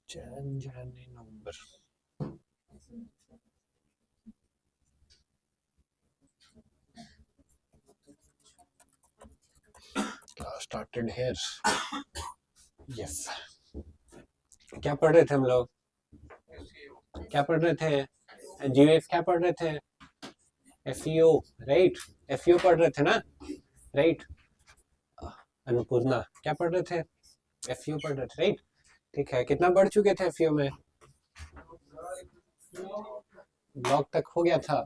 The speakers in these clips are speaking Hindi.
January November class started here. Yes, क्या पढ़ रहे थे हम लोग? क्या पढ़ रहे थे? जीएस क्या पढ़ रहे थे? SEO, right? एसईओ पढ़ रहे थे ना, राइट? अन्नपूर्णा क्या पढ़ रहे थे? एसईओ पढ़ रहे थे, राइट? ठीक है, कितना पढ़ चुके थे एसईओ में? ब्लॉग तक हो गया था,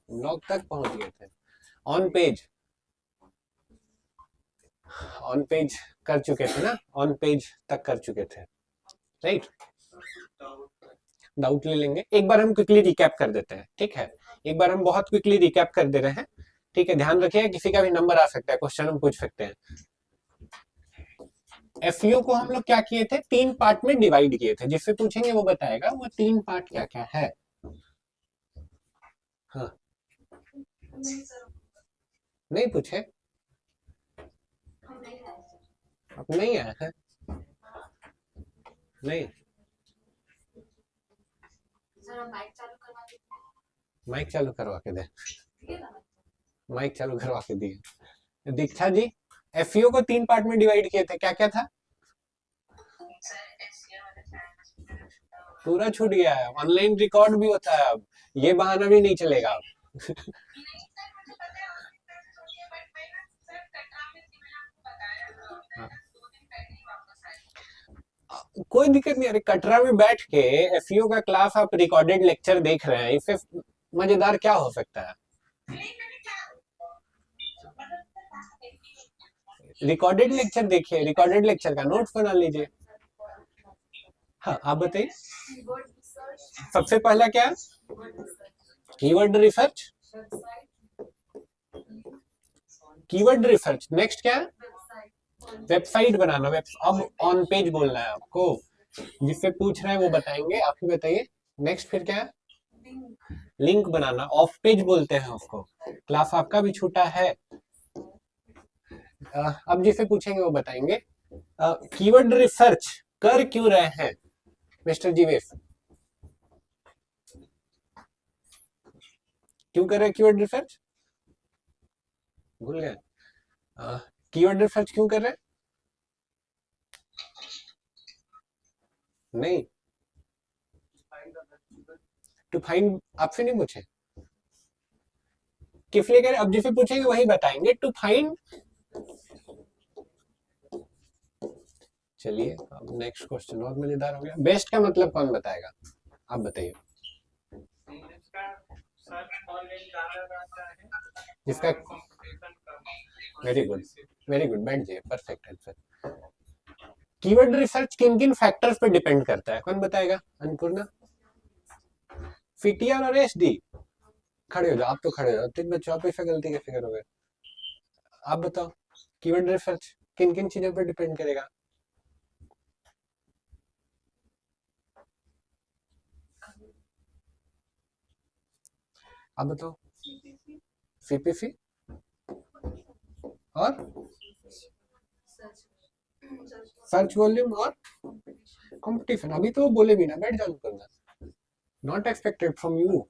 ब्लॉग तक पहुंच गए थे। ऑन पेज, ऑन पेज कर चुके थे ना, ऑन पेज तक कर चुके थे, राइट? डाउट ले लेंगे, एक बार हम क्विकली रिकैप कर देते हैं, ठीक है? एक बार हम बहुत क्विकली रिकैप कर दे रहे हैं, ठीक है? ध्यान रखिए, किसी का भी नंबर आ सकता है, क्वेश्चन हम पूछ सकते हैं। एफईओ को हम लोग क्या किए थे? 3 पार्ट में डिवाइड किए थे। जिससे पूछेंगे वो बताएगा वो 3 पार्ट क्या क्या है। हाँ, नहीं पूछे? अब नहीं आया है? नहीं, माइक चालू करवा के दे, माइक चालू करवा के दिए। दीक्षा जी, एफईओ को 3 पार्ट में डिवाइड किए थे, क्या क्या था? पूरा छूट गया है, ऑनलाइन रिकॉर्ड भी होता है अब, ये बहाना भी नहीं चलेगा अब। हाँ। कोई दिक्कत नहीं, अरे कटरा में बैठ के एफईओ का क्लास आप रिकॉर्डेड लेक्चर देख रहे हैं, इससे मजेदार क्या हो सकता है? रिकॉर्डेड लेक्चर देखिए, रिकॉर्डेड लेक्चर का नोट्स बना लीजिए। हाँ, आप बताइए। सबसे पहला क्या? Keyword research, keyword research. Next क्या है? वेबसाइट बनाना। अब ऑन पेज बोलना है आपको, जिससे पूछ रहे हैं वो बताएंगे, आप ही बताइए। नेक्स्ट फिर क्या है? लिंक बनाना, ऑफ पेज बोलते हैं उसको। क्लास आपका भी छूटा है। अब जिसे पूछेंगे वो बताएंगे। कीवर्ड रिसर्च कर क्यों रहे हैं मिस्टर जीवेश? क्यों कर रहे हैं कीवर्ड रिसर्च? भूल गए? कीवर्ड रिसर्च क्यों कर रहे हैं? नहीं, टू फाइंड, आपसे नहीं पूछे किस लिए कह रहे? अब जिसे पूछेंगे वही बताएंगे। टू फाइंड, चलिए अब नेक्स्ट क्वेश्चन और मजेदार हो गया। बेस्ट का मतलब कौन बताएगा? आप बताइए। जिसका, वेरी गुड, वेरी गुड, बैठ जाइए, परफेक्ट आंसर। कीवर्ड रिसर्च किन किन फैक्टर्स पे डिपेंड करता है, कौन बताएगा? अन्नपूर्णा। सीटीआर और एसडी। खड़े हो जाओ, आप तो खड़े हो जाओ, तीन बच्चों, आप ऐसा गलती कैसे करोगे? आप बताओ, कीवर्ड रिसर्च किन किन चीजों पर डिपेंड करेगा? आप बताओ। सीपीसी और सर्च वॉल्यूम और कंपटीशन। अभी तो बोले भी ना, बैठ जाओ करना, not expected from you.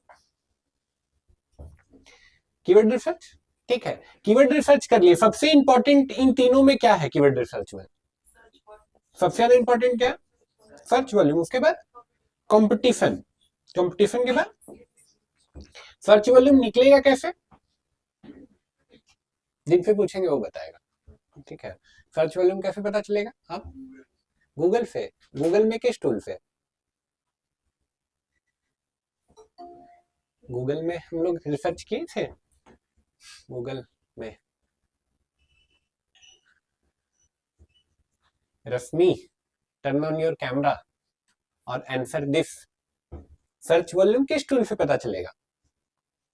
Keyword research, ठीक है, कीवर्ड रिसर्च कर लिए। सबसे इंपॉर्टेंट इन तीनों में क्या है कीवर्ड रिसर्च में? सबसे ज्यादा इंपॉर्टेंट क्या? सर्च वॉल्यूम, उसके बाद कंपटीशन, कंपटीशन के बाद सर्च वॉल्यूम। निकलेगा कैसे? जिनसे पूछेंगे वो बताएगा, ठीक है? सर्च वॉल्यूम कैसे पता चलेगा? आप गूगल से, गूगल में किस टूल से? गूगल में हम लोग रिसर्च किए थे, गूगल में। रश्मि, टर्न ऑन योर कैमरा और आंसर दिस। सर्च वॉल्यूम किस टूल से पता चलेगा?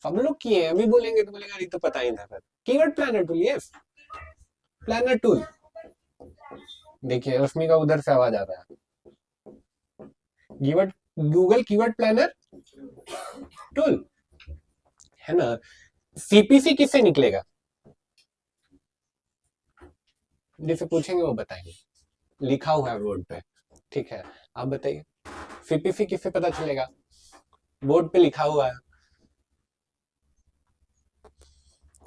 सब लोग किए, अभी बोलेंगे तो बोलेगा नहीं तो पता ही था। फिर keyword planner tool, yes, planner tool. देखिए रश्मि का उधर से आवाज आ रहा है। Keyword, Google keyword planner tool है ना। सीपीसी किससे निकलेगा? जिसे पूछेंगे वो बताएंगे, लिखा हुआ है बोर्ड पे। ठीक है, आप बताइए फीपीफी किससे पता चलेगा? बोर्ड पे लिखा हुआ है।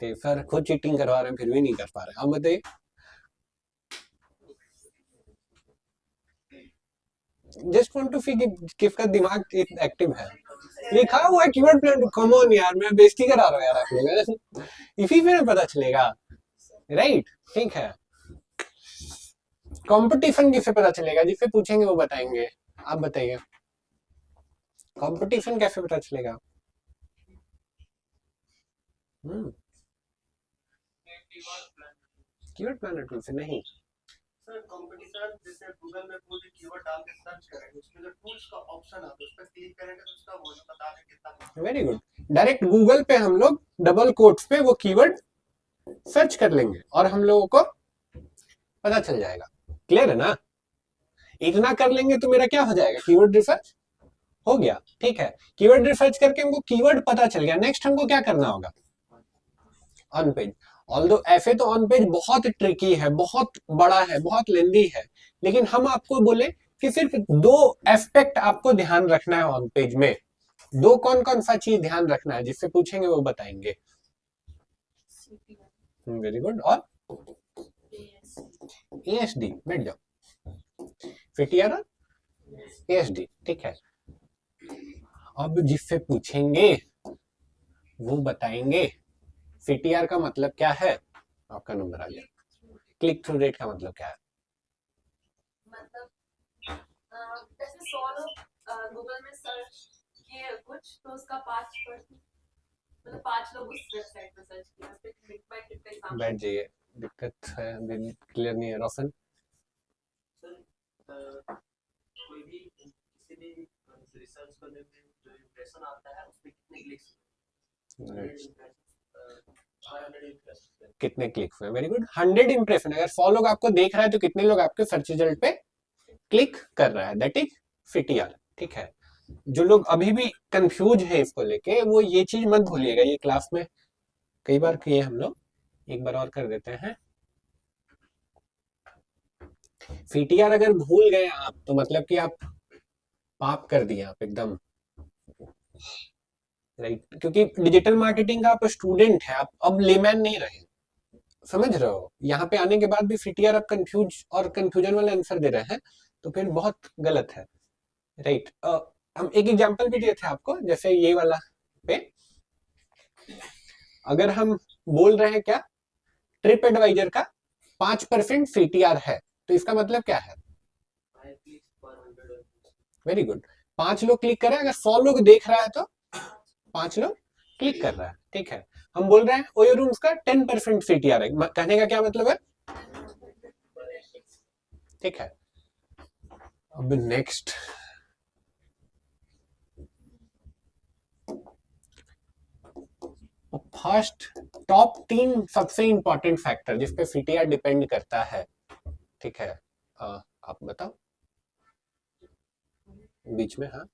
ठीक, सर खुद चीटिंग करवा रहे हैं फिर भी नहीं कर पा रहे, आप बताइए। जस्ट वांट टू सी किसका दिमाग एक्टिव है। लिखा हुआ है कीवर्ड प्लान, कम ऑन यार, मैं बेइज्जती करा रहा हूँ यार आप लोग। इसी पे पता चलेगा, राइट? ठीक है, कंपटीशन किससे पता चलेगा? जिससे पूछेंगे वो बताएंगे, आप बताइए कंपटीशन कैसे पता चलेगा? कीवर्ड प्लानर टूल से नहीं सर। कंपटीशन जैसे गूगल में कोई कीवर्ड डाल के सर्च करेंगे, उसमें जो टूल्स का ऑप्शन आता है उस पर क्लिक करेंगे तो उसका वो बता दें कितना। वेरी गुड, डायरेक्ट गूगल पे हम लोग डबल कोट्स पे वो कीवर्ड सर्च कर लेंगे और हम लोगों को पता चल जाएगा। क्लियर है ना? इतना कर लेंगे तो मेरा क्या हो जाएगा, कीवर्ड रिसर्च हो गया। ठीक है, कीवर्ड रिसर्च करके हमको कीवर्ड पता चल गया। नेक्स्ट हमको क्या करना होगा? On page. ऑल्दो ऐसे तो ऑन पेज बहुत ट्रिकी है, बहुत बड़ा है, बहुत लेंदी है, लेकिन हम आपको बोले कि सिर्फ 2 एस्पेक्ट आपको ध्यान रखना है ऑन पेज में। 2 कौन कौन सा चीज ध्यान रखना है, जिससे पूछेंगे वो बताएंगे। वेरी गुड, और एएसडी, बैठ जाओ, फिटियर और एएसडी। ठीक है, अब जिससे पूछेंगे वो बताएंगे। सीटीआर का मतलब क्या है? आपका नंबर आ गया। क्लिक थ्रू रेट का मतलब क्या है? मतलब जैसे 100 लोग गूगल में सर्च किए कुछ, तो उसका 5% मतलब 5 लोग उस वेबसाइट पे सर्च किया, फिर क्लिक बाय क्लिक का एग्जांपल। बैठ जाइए, दिक्कत है, क्लियर नहीं है। रोशन कोई भी किसी भी रिसर्च करने में जो इंप्रेशन आता है उस पे कितने क्लिक्स, कितने क्लिक हुए? Very good, 100 impression. अगर 100 लोग आपको देख रहा है तो कितने लोग आपके सर्च रिजल्ट पे क्लिक कर रहा है, दैट इज सीटीआर। ठीक है, जो लोग अभी भी कंफ्यूज है इसको लेके, वो ये चीज मत भूलिएगा, ये क्लास में कई बार किए हम लोग, एक बार और कर देते हैं। सीटीआर अगर भूल गए आप तो मतलब कि आप पाप कर दिए, आप एकदम, राइट? क्योंकि डिजिटल मार्केटिंग का आप स्टूडेंट है, आप अब लेमैन नहीं रहे, समझ रहे हो? यहाँ पे आने के बाद भी सीटीआर आप कंफ्यूज और कंफ्यूजन वाले आंसर दे रहे हैं, तो फिर बहुत गलत है, राइट? हम एक एग्जांपल भी दिए थे आपको, जैसे ये वाला पे अगर हम बोल रहे हैं क्या, ट्रिप एडवाइजर का 5% सीटीआर है, तो इसका मतलब क्या है? वेरी गुड, 5 लोग क्लिक करें, अगर 100 लोग देख रहा है तो 5 लोग क्लिक कर रहा है। ठीक है, हम बोल रहे हैं ओयो रूम्स का 10% सीटीआर है, कहने का क्या मतलब है? ठीक है, अब नेक्स्ट फर्स्ट टॉप 3 सबसे इंपॉर्टेंट फैक्टर जिस पे सीटीआर डिपेंड करता है। ठीक है, आप बताओ बीच में। हाँ,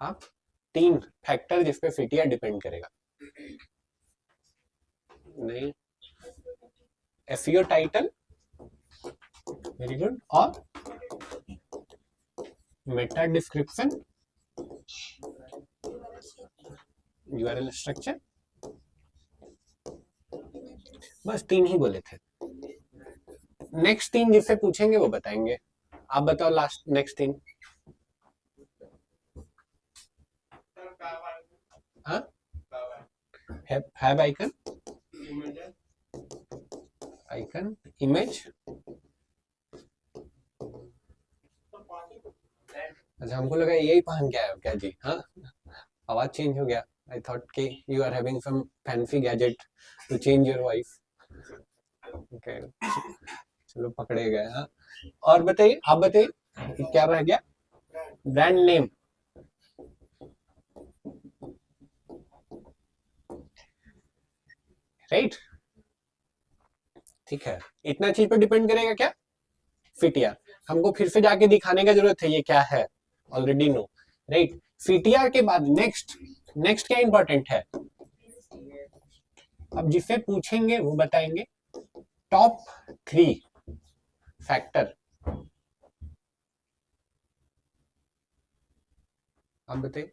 आप 3 फैक्टर जिस पे सीटीआर डिपेंड करेगा। नहीं, एसईओ टाइटल, वेरी गुड, और मेटा डिस्क्रिप्शन, यूआरएल स्ट्रक्चर, बस 3 ही बोले थे। नेक्स्ट 3 जिससे पूछेंगे वो बताएंगे। आप बताओ लास्ट नेक्स्ट 3। हाँ, हैव आइकन, आइकन, इमेज। अच्छा, हमको लगा यही पहन के आए हो क्या जी? हाँ, आवाज चेंज हो गया। आई थॉट कि you are having some fancy gadget to change your voice. Okay, चलो पकड़े गए। हाँ, और बताइए, आप बताइए क्या रह गया? Brand name, right? ठीक है, इतना चीज पर डिपेंड करेगा क्या? सीटीआर। हमको फिर से जाके दिखाने का जरूरत है ये क्या है, ऑलरेडी नो, राइट? सीटीआर के बाद नेक्स्ट क्या इंपॉर्टेंट है? अब जिससे पूछेंगे वो बताएंगे टॉप 3 फैक्टर आप बताइए।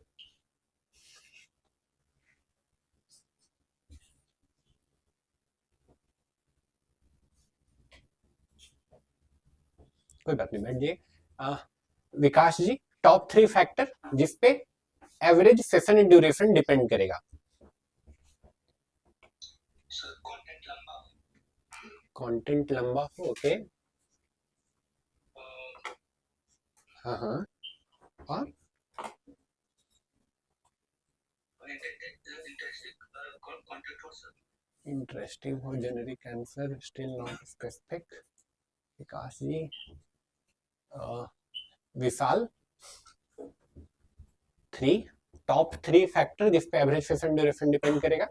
कोई बात नहीं, बैठ जाइए। विकास जी, टॉप 3 फैक्टर जिसपे एवरेज सेशन ड्यूरेशन डिपेंड करेगा। कंटेंट लंबा हो, ओके। हाँ हाँ, और इंटरेस्टिंग हो, generic answer still not specific. Vikas ji, Vishal, 3 top 3 factor जिस पे एवरेज सेशन ड्यूरेशन डिपेंड करेगा।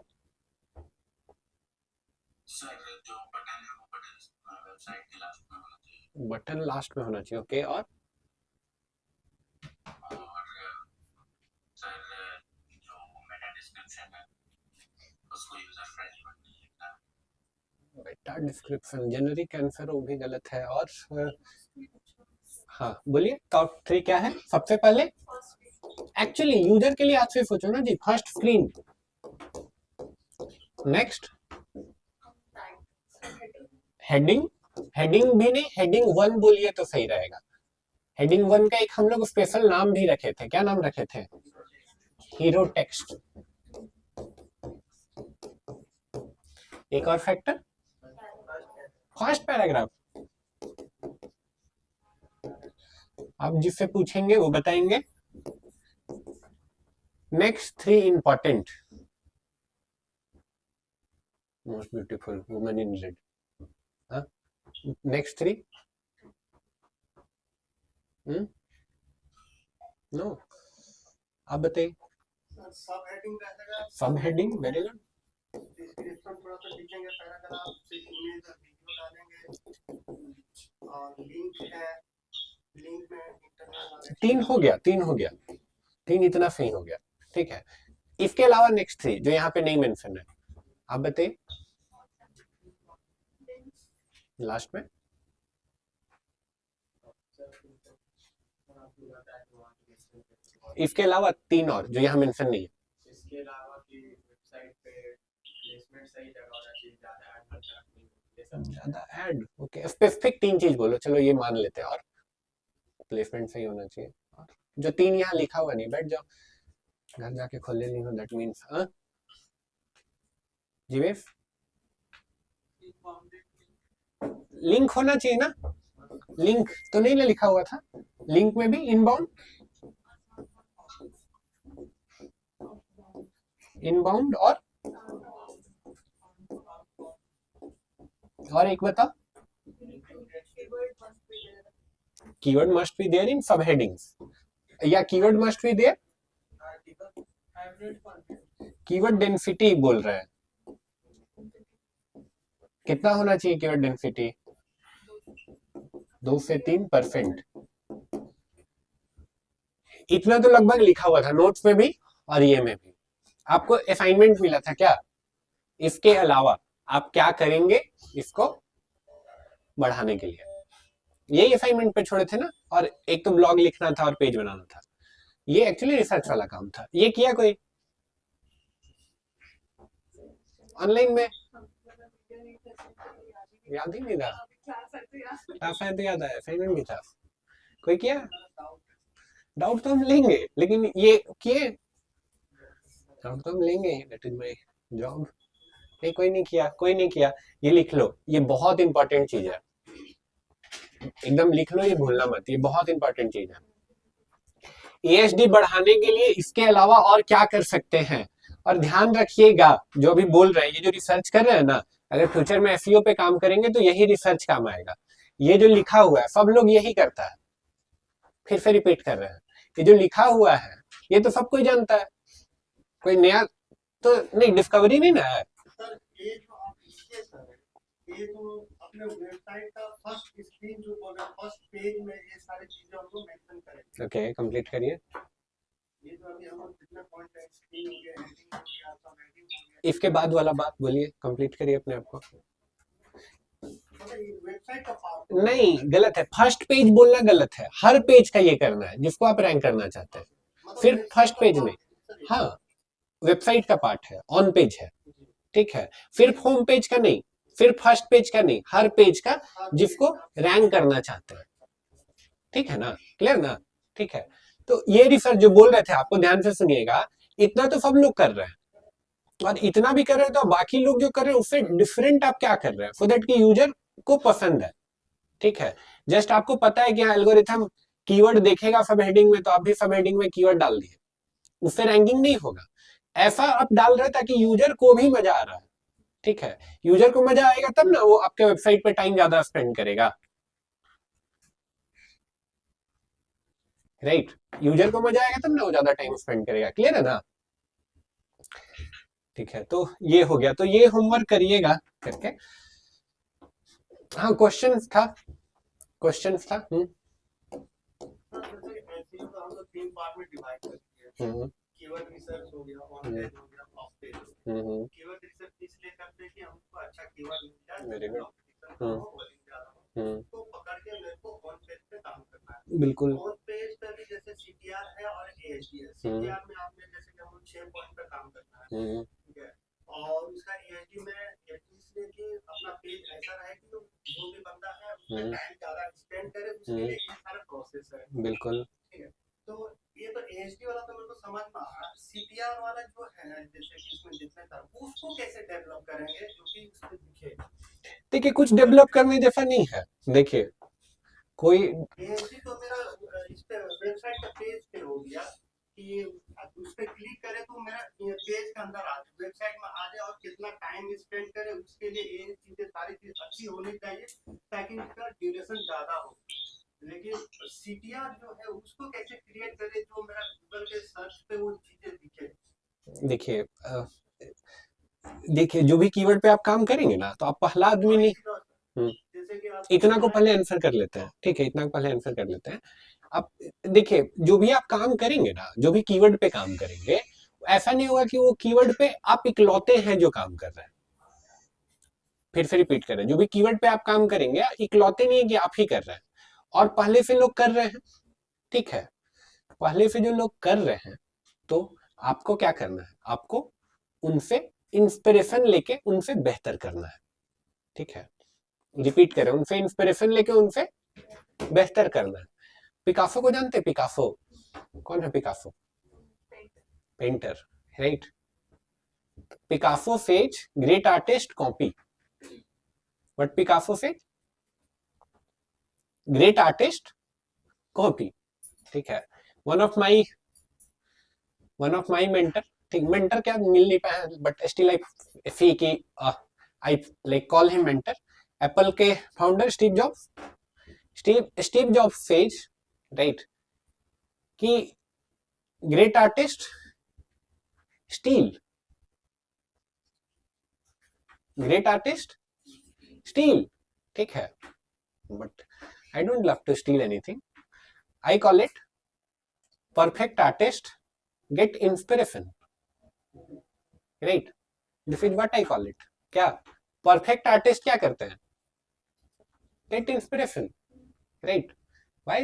सर जो बटन है वो बटन वेबसाइट के लास्ट में होना चाहिए। बटन लास्ट में होना चाहिए, ओके। और सर जो मेटा डिस्क्रिप्शन है उसको यूजर फ्रेंडली बनना चाहिए। बेटा डिस्क्रिप्शन, जेनेरिक आंसर वो भी गलत है। और हाँ बोलिए, टॉप 3 क्या है सबसे पहले? एक्चुअली यूजर के लिए आज से सोचो ना जी, first screen, next heading, heading भी नहीं, हेडिंग 1 बोलिए तो सही रहेगा। हेडिंग 1 का एक हम लोग स्पेशल नाम भी रखे थे, क्या नाम रखे थे? Hero text. एक और फैक्टर, फर्स्ट पैराग्राफ। आप जिससे पूछेंगे वो बताएंगे। Next 3 important, most beautiful woman in red. Next 3 no, आप बताइए। सब हेडिंग रहेगा, सब हेडिंग, वेरी गुड। डिस्क्रिप्शन थोड़ा सा लिखेंगे, पैराग्राफ से इमेज और वीडियो डालेंगे, और लिंक है, लिंक में इंटरनल 3 हो गया, 3 हो गया, 3 इतना सही हो गया, ठीक है। इसके अलावा नेक्स्ट 3 जो यहाँ पे नहीं मेंशन है, आप बताइए लास्ट में। इसके अलावा 3 और जो यहाँ मेंशन नहीं है। इसके अलावा कि वेबसाइट पे प्लेसमेंट सही जगह होना चाहिए, ज्यादा ऐड मत करना, ज्यादा ऐड, ओके। स्पेसिफिक 3 चीज बोलो, चलो ये मान लेते हैं। और प्लेसमेंट सही होना चाहिए। और जो 3 यहाँ लिखा हुआ नहीं, बैठ जाओ, घर जाके खोल लेनी हो, दैट मीन्स जीवेश, लिंक होना चाहिए ना। लिंक तो नहीं लिखा हुआ था, लिंक में भी इनबाउंड, इनबाउंड और एक बताओ, keyword must be there in subheadings, या keyword must be there, keyword density बोल रहा है। कितना होना चाहिए कीवर्ड डेंसिटी? 2 से 3%। इतना तो लगभग लिखा हुआ था नोट्स में भी और ये में भी। आपको असाइनमेंट मिला था क्या? इसके अलावा आप क्या करेंगे इसको बढ़ाने के लिए? यही असाइनमेंट पे छोड़े थे ना। और एक तो ब्लॉग लिखना था और पेज बनाना था। ये एक्चुअली रिसर्च वाला काम था। ये किया कोई ऑनलाइन में? याद ही नहीं रहा, क्लास याद आया, असाइनमेंट भी था। कोई किया? डाउट तो हम लेंगे, लेकिन ये किए? डाउट तो हम लेंगे, दैट इज माय जॉब। नहीं, कोई नहीं किया, कोई नहीं किया। ये लिख लो, ये बहुत इंपॉर्टेंट चीज है, एकदम लिख लो, ये भूलना मत, ये बहुत इंपॉर्टेंट चीज है। एएसडी बढ़ाने के लिए इसके अलावा और क्या कर सकते हैं? और ध्यान रखिएगा, जो भी बोल रहे हैं, ये जो रिसर्च कर रहे हैं ना, अगर फ्यूचर में एसईओ पे काम करेंगे तो यही रिसर्च काम आएगा। ये जो लिखा हुआ है सब लोग यही करता है, फिर से रिपीट कर रहे हैं। ये जो लिखा हुआ है ये तो सब कोई जानता है, कोई नया तो नहीं, डिस्कवरी नहीं ना है। सर ये जो आप लिखिए सर, ये तो अपने वेबसाइट का फर्स्ट स्क्रीन जो बोल रहे हैं, फर्स्ट पेज में ये सारी चीजें हमको मेंशन करेंगे। ओके, कंप्लीट करिए। ये तो अभी हम कितना पॉइंट है, स्क्रीन हो गया, हेडिंग हो गया, सब हेडिंग हो गया, इसके बाद वाला बात बोलिए, कंप्लीट करिए अपने आप को। मतलब ये वेबसाइट का पार्ट नहीं, गलत है, फर्स्ट पेज बोलना गलत है, हर पेज का ये करना है जिसको आप रैंक करना चाहते हैं। मतलब फिर website फर्स्ट का पेज part में, है, सर, ये? हाँ वेबसाइट का पार्ट है, ऑन पेज है, ठीक है, फिर होम पेज का नहीं, फिर फर्स्ट पेज का नहीं, हर पेज का हाँ, जिसको पेज रैंक करना चाहते हैं, ठीक है ना, क्लियर ना, ठीक है। तो ये रिसर्च जो बोल रहे थे आपको ध्यान से सुनिएगा, इतना तो सब लोग कर रहे हैं, और इतना भी कर रहे हैं तो बाकी लोग जो कर रहे हैं उससे डिफरेंट आप क्या कर रहे हैं, सो दैट कि यूजर को पसंद है, ठीक है। जस्ट आपको पता है कि हाँ एल्गोरिथम कीवर्ड देखेगा सब हेडिंग में, तो आप भी सब हेडिंग में कीवर्ड डाल दिए, उससे रैंकिंग नहीं होगा। ऐसा आप डाल रहे हैं ताकि यूजर को भी मजा आ रहा है, ठीक है, यूजर को मजा आएगा तब ना वो आपके वेबसाइट पे टाइम ज्यादा स्पेंड करेगा, राइट, यूजर को मजा आएगा तब ना वो ज्यादा टाइम स्पेंड करेगा, क्लियर है ना, ठीक है। तो ये हो गया, तो ये होमवर्क करिएगा करके। हाँ क्वेश्चंस था, क्वेश्चंस था। हाँ, जैसे SEO का हम लोग 3 पार्ट में डिवाइड कर दिए हैं। कीवर्ड रिसर्च हो गया, ऑन पेज हो गया, ऑफ पेज हो गया। कीवर्ड रिसर्च इसलिए करते हैं कि हमको अच्छा कीवर्ड मिल जाए, Very good. कंपटीशन कम हो, वॉल्यूम ज्यादा हो, तो पकड़ के मेरे को ऑन पेज पे काम करना है। बिल्कुल, ऑन पेज पे भी जैसे CTR है और AHD है। CTR में आपने जैसे कि हम 6 पॉइंट पे काम करना है, ठीक है, और उसका AHD में इसलिए कि अपना पेज ऐसा रहे कि जो भी बंदा है उसमें टाइम ज्यादा स्पेंड करे, उसके लिए ये सारा प्रोसेस है, बिल्कुल, ठीक है। तो ये तो AHD वाला तो मेरे को समझ में आ रहा है, CTR वाला जो है जैसे कि इसमें जितने था उसको कैसे डेवलप करेंगे जो कि उसमें दिखे। देखिए कुछ डेवलप करने जैसा नहीं है, देखिए कोई AHD तो मेरा इस पे वेबसाइट का पेज पे हो गया कि उस पे क्लिक करे तो मेरा पेज के अंदर आ जाए, वेबसाइट में आ जाए, और कितना टाइम स्पेंड करे उसके लिए ये चीजें सारी चीज अच्छी होनी चाहिए ताकि उसका ड्यूरेशन ज्यादा हो। लेकिन CTR जो है उसको कैसे क्रिएट करे जो मेरा गूगल के सर्च पे वो चीजें दिखे। देखिए देखिए जो भी कीवर्ड पे आप काम करेंगे ना, तो आप पहला आदमी नहीं, जैसे कि आप इतना को पहले आंसर कर लेते हैं, ठीक है, इतना को पहले आंसर कर लेते हैं। अब देखिए जो भी आप काम करेंगे ना, जो भी कीवर्ड पे काम करेंगे, ऐसा नहीं होगा कि वो कीवर्ड पे आप इकलौते हैं जो काम कर रहे हैं, फिर से रिपीट करें, जो भी कीवर्ड पे आप काम करेंगे इकलौते नहीं है कि आप ही कर रहे हैं, और पहले से लोग कर रहे हैं, ठीक है, पहले से जो लोग कर रहे हैं, तो आपको क्या करना है, आपको उनसे इंस्पिरेशन लेके उनसे बेहतर करना है, ठीक है, रिपीट करें, उनसे इंस्पिरेशन लेके उनसे बेहतर करना है। पिकासो को जानते हैं, पिकासो कौन है, Picasso painter, right, Picasso says great artist copy, but Picasso says great artist copy, ठीक है। वन ऑफ माई मेंटर, ठीक, मेंटर क्या मिल नहीं पाया, बट स्टिल आई सी की I like call him mentor, Apple के founder Steve Jobs says, right, कि great artist steal, great artist steal, ठीक है, but I don't love to steal anything, I call it perfect artist get inspiration, right, this is what I call it, क्या परफेक्ट आर्टिस्ट क्या करते हैं, get inspiration, right, why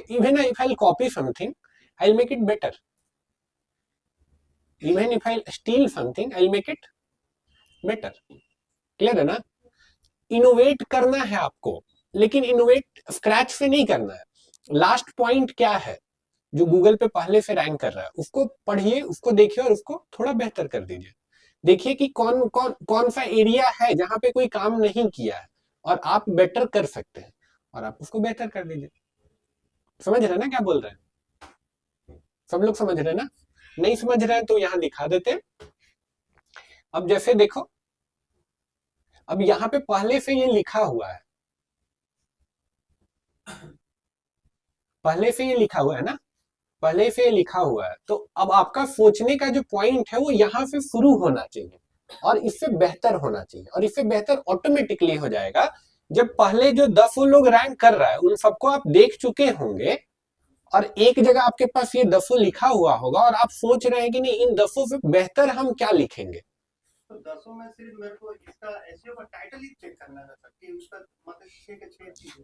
even if I'll copy something, I'll make it better, even if I'll steal something, I'll make it better, clear है ना। इनोवेट करना है आपको, लेकिन इनोवेट स्क्रैच से नहीं करना है। लास्ट पॉइंट क्या है जो गूगल पे पहले से रैंक कर रहा है, उसको पढ़िए, उसको देखिए और उसको थोड़ा बेहतर कर दीजिए, देखिए कि कौन कौन कौन सा एरिया है जहां पे कोई काम नहीं किया है और आप बेटर कर सकते हैं, और आप उसको बेहतर कर दीजिए। समझ रहे हैं ना क्या बोल रहे हैं, सब लोग समझ रहे हैं ना, नहीं समझ रहे हैं तो यहां दिखा देते हैं। अब जैसे देखो, अब यहां पे पहले से ये लिखा हुआ है, पहले से ये लिखा हुआ है ना, पहले से ये लिखा हुआ है, तो अब आपका सोचने का जो पॉइंट है वो यहां से शुरू होना चाहिए और इससे बेहतर होना चाहिए, और इससे बेहतर ऑटोमेटिकली हो जाएगा जब पहले जो 10 लोग रैंक कर रहा है उन सबको आप देख चुके होंगे, और एक जगह आपके पास ये 10 लिखा हुआ होगा और आप सोच रहे हैं कि नहीं इन 10 से बेहतर हम क्या लिखेंगे। तो 10 में सिर्फ मेरे को इसका एसईओ का टाइटल ही चेक करना रहता कि उसका मतलब 6 के 6 चीजें,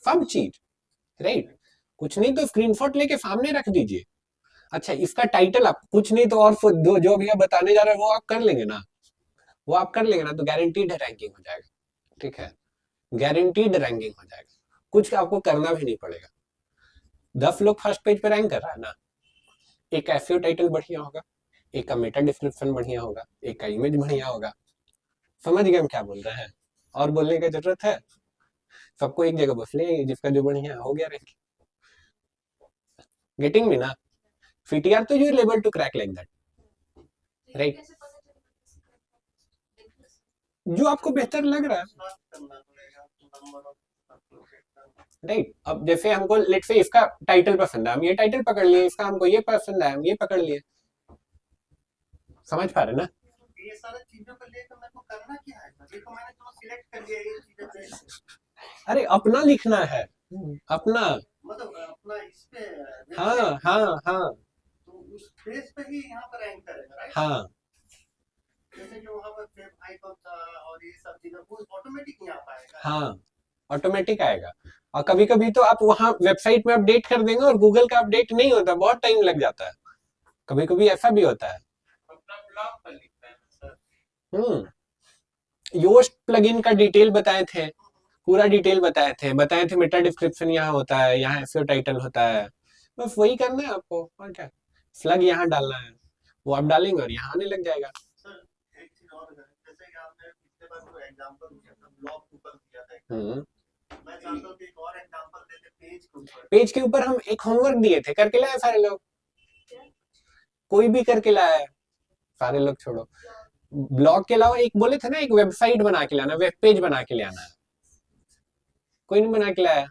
सब चीज, राइट, कुछ नहीं तो स्क्रीनशॉट लेके सामने रख दीजिए। अच्छा, इसका टाइटल आप कुछ नहीं तो और दो जो भी आप बताने जा रहे हैं वो आप कर लेंगे ना, वो आप कर लेंगे ना, तो गारंटीड रैंकिंग हो जाएगा। ठीक है, गारंटीड रैंकिंग हो जाएगा, कुछ आपको करना भी नहीं पड़ेगा। 10 लोग फर्स्ट पेज पे रैंक कर रहा है ना, एक का एसईओ टाइटल बढ़िया होगा, एक का मेटा डिस्क्रिप्शन बढ़िया होगा, एक का इमेज बढ़िया होगा। समझ गए हम क्या बोल रहे हैं? और बोलने की जरूरत है? सबको एक जगह बस ले, जिसका जो बढ़िया हो गया रैंक। गेटिंग मी ना? CTR तो you are able to crack like that, right? कैसे पता चलेगा? जो आपको बेहतर लग रहा है, सर्च करना पड़ेगा नंबर ऑफ राइट? अब जैसे हमको लेट से इसका टाइटल पसंद है, हम ये टाइटल पकड़ लिए, इसका हमको ये पसंद है, हम ये पकड़ लिए। समझ पा रहे ना? ये सारी चीजों को लेकर मेरे को करना क्या है? देखो मैंने तो सिलेक्ट कर लिया ये चीजें पे, अरे अपना लिखना है, अपना। मतलब अपना इस पे हाँ website, हाँ हाँ तो उस पेज पे ही यहाँ पर रैंक करेगा, राइट? हाँ जैसे कि वहाँ पर वेब आइकन था और ये सब चीजें वो ऑटोमेटिक यहाँ पाएगा। हाँ, ऑटोमेटिक आएगा। और कभी कभी तो आप वहाँ वेबसाइट में अपडेट कर देंगे और गूगल का अपडेट नहीं होता, बहुत टाइम लग जाता है, कभी कभी ऐसा भी होता है। अपना ब्लॉग पर लिखता है सर। योस्ट प्लगइन का डिटेल बताए थे, पूरा डिटेल बताए थे मेटा डिस्क्रिप्शन यहाँ होता है, यहाँ एसईओ टाइटल होता है, बस वही करना है आपको, और क्या। स्लग यहाँ डालना है, वो आप डालेंगे और यहाँ आने लग जाएगा। सर एक चीज और है, जैसे कि आपने पिछले बार जो एग्जांपल दिया था ब्लॉग के ऊपर दिया था, मैं चाहता हूँ कि एक और एग्जांपल दे दे पेज के ऊपर। पेज के ऊपर हम एक होमवर्क दिए थे, करके लाए सारे लोग, कोई भी करके लाया है, सारे लोग छोड़ो। ब्लॉग के अलावा एक बोले थे ना, एक वेबसाइट बना के लाना, वेब पेज बना के ले आना है, कोई नहीं बना के लाया।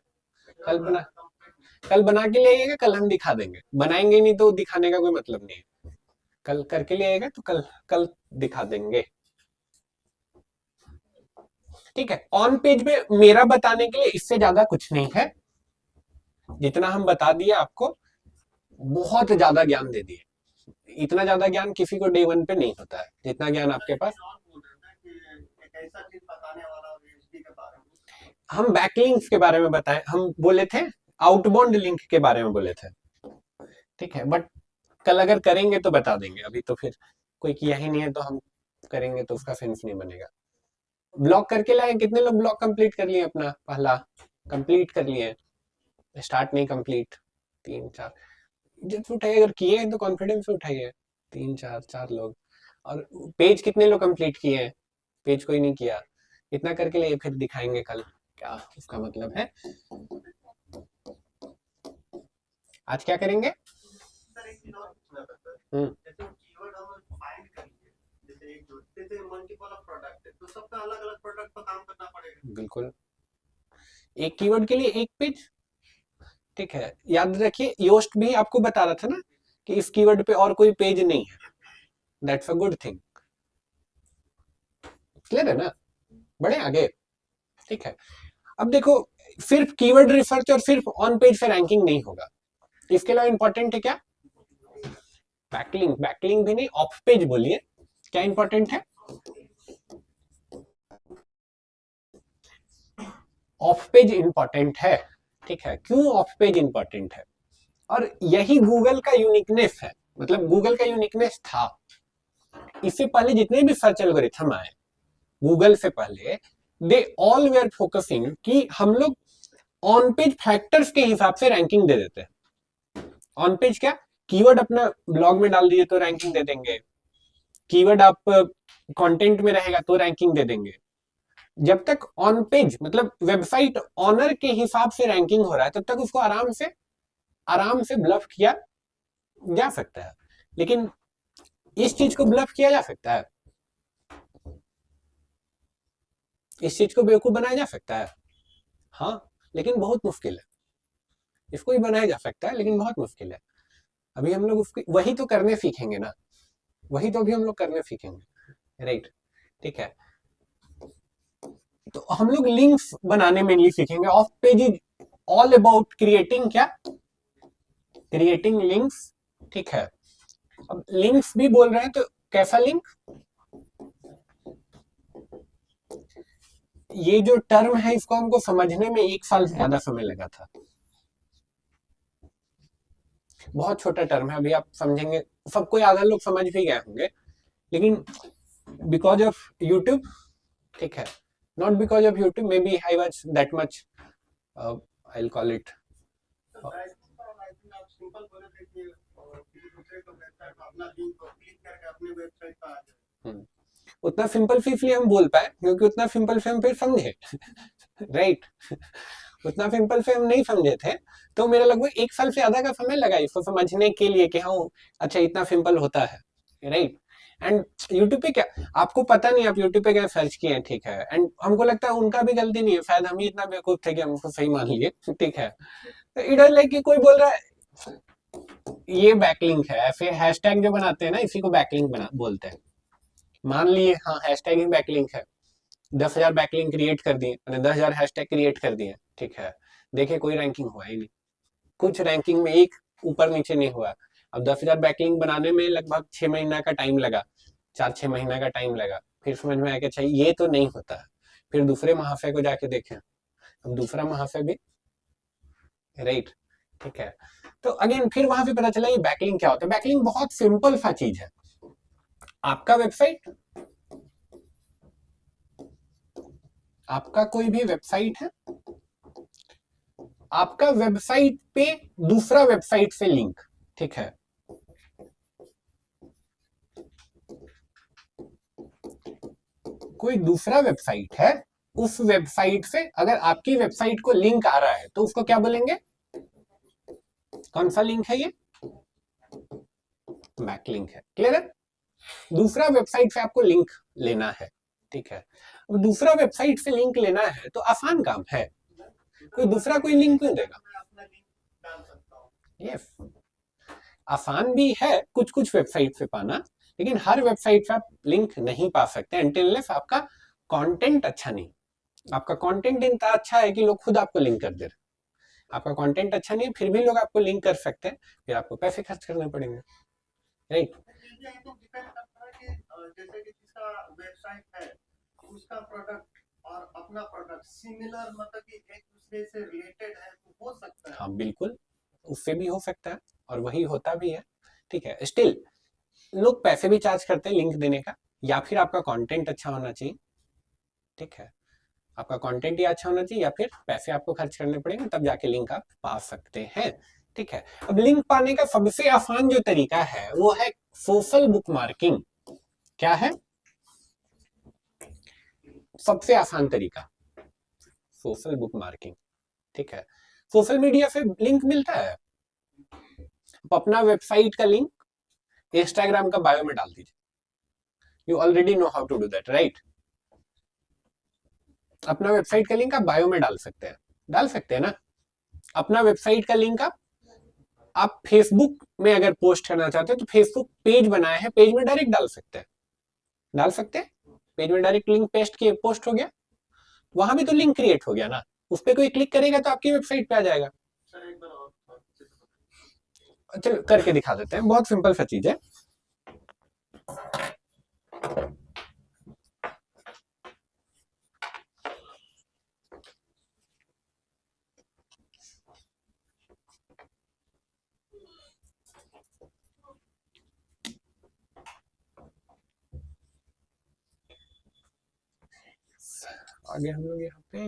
कल बना के ले आइएगा, कल हम दिखा देंगे, बनाएंगे नहीं तो दिखाने का कोई मतलब नहीं है। कल करके ले आएगा तो कल दिखा देंगे। ठीक है, ऑन पेज में मेरा बताने के लिए इससे ज्यादा कुछ नहीं है, जितना हम बता दिए आपको, बहुत ज्यादा ज्ञान दे दिए। इतना ज्यादा ज्ञान किसी को डे 1 पे नहीं होता है, जितना ज्ञान आपके पास। और बोल रहे थे कि एक ऐसा चीज बताने वाला और यूएसबी के बारे में। हम बैकलिंक्स के बारे में बताए, हम बोले थे आउटबाउंड लिंक के बारे में बोले थे। ठीक है, बट कल अगर करेंगे तो बता देंगे, अभी तो फिर कोई किया ही नहीं है तो हम करेंगे तो उसका सेंस नहीं बनेगा। ब्लॉक करके लाए, कितने लोग ब्लॉक कंप्लीट कर लिए? अपना पहला कंप्लीट कर लिए, स्टार्ट नहीं कंप्लीट, 3-4 जब उठाइए, अगर किए हैं तो कॉन्फिडेंस से उठाइए, 3-4 लोग। और पेज कितने लोग कंप्लीट किए हैं? पेज कोई नहीं किया, इतना करके लिए, फिर दिखाएंगे कल क्या उसका मतलब है। आज क्या करेंगे? सर एक चीज और पूछना था सर, हम्म। जैसे कीवर्ड हम फाइंड करेंगे, जैसे एक जो जैसे मल्टीपल ऑफ प्रोडक्ट है तो सबका अलग अलग प्रोडक्ट पर काम करना पड़ेगा। बिल्कुल, एक कीवर्ड के लिए एक पेज। ठीक है, याद रखिए, योस्ट भी आपको बता रहा था ना कि इस कीवर्ड पे और कोई पेज नहीं है, that's a good thing. Clear है ना? बढ़े आगे। ठीक है, अब देखो, सिर्फ कीवर्ड रिसर्च और सिर्फ ऑन पेज से रैंकिंग नहीं होगा, इसके अलावा इंपॉर्टेंट है क्या? बैकलिंक। बैकलिंक भी नहीं, ऑफ पेज बोलिए, क्या इंपॉर्टेंट है? ऑफ पेज इंपॉर्टेंट है। ठीक है, क्यों ऑफ पेज इंपॉर्टेंट है? और यही गूगल का यूनिकनेस है, मतलब गूगल का यूनिकनेस था। इससे पहले जितने भी सर्च एल्गोरिथम आए गूगल से पहले, दे ऑल वेयर फोकसिंग कि हम लोग ऑन पेज फैक्टर्स के हिसाब से रैंकिंग दे देते हैं। ऑन पेज क्या? कीवर्ड अपना ब्लॉग में डाल दीजिए तो रैंकिंग दे देंगे, कीवर्ड आप कंटेंट में रहेगा तो रैंकिंग दे देंगे। जब तक ऑन पेज मतलब वेबसाइट ऑनर के हिसाब से रैंकिंग हो रहा है, तब तक उसको आराम से ब्लफ किया जा सकता है। लेकिन इस चीज को ब्लफ किया जा सकता है, इस चीज को बेवकूफ बनाया जा सकता है, हाँ, लेकिन बहुत मुश्किल है। इसको भी बनाया जा सकता है लेकिन बहुत मुश्किल है। अभी हम लोग उसकी वही तो करने सीखेंगे ना, वही तो अभी हम लोग करने सीखेंगे, राइट? ठीक है, तो हम लोग लिंक्स बनाने मेनली सीखेंगे। Off page is all about creating क्या? Creating links. ठीक है, अब लिंक्स भी बोल रहे हैं तो कैसा लिंक? ये जो टर्म है इसको हमको समझने में 1 साल से ज्यादा समय लगा था। बहुत छोटा टर्म है, अभी आप समझेंगे, सब कोई आधा लोग समझ भी गए होंगे, लेकिन बिकॉज ऑफ यूट्यूब, ठीक है, not because of YouTube, maybe I was that much, I will call it, आप सिंपल बोले थे कि किसी दूसरे को वेबसाइट पर अपना लिंक को क्लिक करके अपने वेबसाइट पर आ जाए। उतना सिंपल फी इसलिए हम बोल पाए क्योंकि उतना सिंपल फी हम फिर समझे राइट उतना सिंपल से हम नहीं समझे थे, तो मेरा लगभग 1 साल से ज्यादा का समय लगा इसको समझने के लिए कि हाँ अच्छा इतना सिंपल होता है, राइट। एंड यूट्यूब पे क्या, आपको पता नहीं आप यूट्यूब पे क्या सर्च किए, ठीक है, एंड हमको लगता है उनका भी गलती नहीं है, शायद हम ही इतना बेवकूफ थे कि हम उसको सही मान लिए, ठीक है। तो इधर लाइक कि कोई बोल रहा है ये बैकलिंक है, फिर हैशटैग जो बनाते हैं ना इसी को बैकलिंक बना बोलते हैं, मान लिए हाँ हैशटैग ही बैकलिंक है, 10,000 बैकलिंक क्रिएट कर दिए, मैंने 10,000 हैशटैग क्रिएट कर दिए, ठीक है, देखिए कोई रैंकिंग हुआ ही नहीं, कुछ रैंकिंग में एक ऊपर नीचे नहीं हुआ। अब 10,000 बैकलिंक बनाने में लगभग 6 महीना का टाइम लगा, 4-6 महीना का टाइम लगा, फिर समझ में आया कि अच्छा ये तो नहीं होता है, फिर दूसरे महाशय को जाके देखें, अब दूसरा महाशय भी, राइट, ठीक है। तो अगेन फिर वहां पे पता चला ये बैकलिंक क्या होता है। बैकलिंक बहुत सिंपल सा चीज है, आपका वेबसाइट, आपका कोई भी वेबसाइट है, आपका वेबसाइट पे दूसरा वेबसाइट से लिंक, ठीक है, कोई दूसरा वेबसाइट है, उस वेबसाइट से अगर आपकी वेबसाइट को लिंक आ रहा है तो उसको क्या बोलेंगे, कौन सा लिंक है ये, बैकलिंक है, क्लियर है। दूसरा वेबसाइट से आपको लिंक लेना है, ठीक है, अब दूसरा वेबसाइट से लिंक लेना है तो आसान काम है, कोई दूसरा कोई लिंक क्यों देगा, मैं अपना लिंक डाल सकता हूँ। यस, आसान भी है कुछ कुछ वेबसाइट से पाना, लेकिन हर वेबसाइट से आप लिंक नहीं पा सकते अनटिल आपका कंटेंट अच्छा नहीं, आपका कंटेंट इतना अच्छा है कि लोग खुद आपको लिंक कर दे रहे, आपका कंटेंट अच्छा नहीं है फिर भी लोग आपको लिंक कर सकते हैं, फिर आपको पैसे खर्च करने पड़ेंगे, राइट। ये तो डिपेंड करता है कि जैसे कि जिसका वेबसाइट है उसका प्रोडक्ट और अपना प्रोडक्ट सिमिलर, मतलब कि एक दूसरे से रिलेटेड है तो हो सकता है। हाँ बिल्कुल, उससे भी हो सकता है और वही होता भी है, ठीक है। स्टिल लोग पैसे भी चार्ज करते हैं लिंक देने का, या फिर आपका कंटेंट अच्छा होना चाहिए, ठीक है, आपका कंटेंट ही अच्छा होना चाहिए या फिर पैसे आपको खर्च करने पड़ेंगे तब जाके लिंक आप पा सकते हैं, ठीक है। अब लिंक पाने का सबसे आसान जो तरीका है वो है सोशल बुक मार्किंग। क्या है सबसे आसान तरीका, सोशल बुक मार्किंग, ठीक है। सोशल मीडिया से लिंक मिलता है, आप अपना वेबसाइट का लिंक इंस्टाग्राम का बायो में डाल दीजिए, you already know how to do that, right. अपना वेबसाइट का लिंक आप बायो में डाल सकते हैं ना, अपना वेबसाइट का लिंक आप फेसबुक में अगर पोस्ट करना चाहते हैं तो फेसबुक पेज बनाया है, पेज में डायरेक्ट डाल सकते हैं, पेज में डायरेक्ट लिंक पेस्ट किए पोस्ट हो गया, वहां भी तो लिंक क्रिएट हो गया ना, उस पर कोई क्लिक करेगा तो आपकी वेबसाइट पे आ जाएगा। सर एक बार और चलो करके दिखा देते हैं, बहुत सिंपल सा चीज है। आगे हम लोग यहाँ पे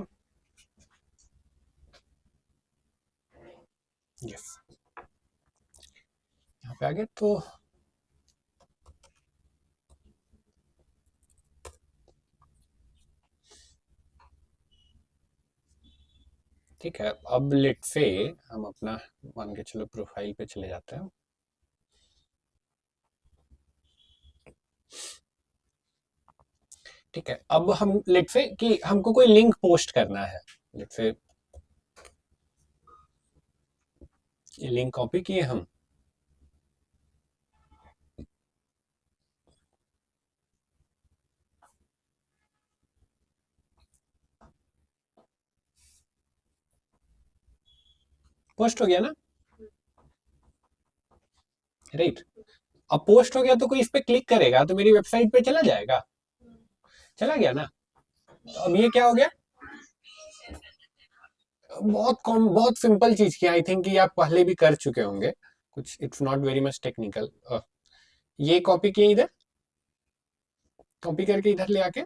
यस यहाँ पे आगे तो ठीक है। अब लेट से हम अपना मान के चलो प्रोफाइल पे चले जाते हैं, ठीक है। अब हम लेट से कि हमको कोई लिंक पोस्ट करना है, लेट से ये लिंक कॉपी किए हम, पोस्ट हो गया ना, राइट। अब पोस्ट हो गया तो कोई इस पे क्लिक करेगा तो मेरी वेबसाइट पे चला जाएगा, चला गया ना। तो अब ये क्या हो गया, बहुत सिंपल चीज की, आई थिंक कि आप पहले भी कर चुके होंगे, कुछ it's not very much technical. ये कॉपी किए इधर, कॉपी करके इधर ले आके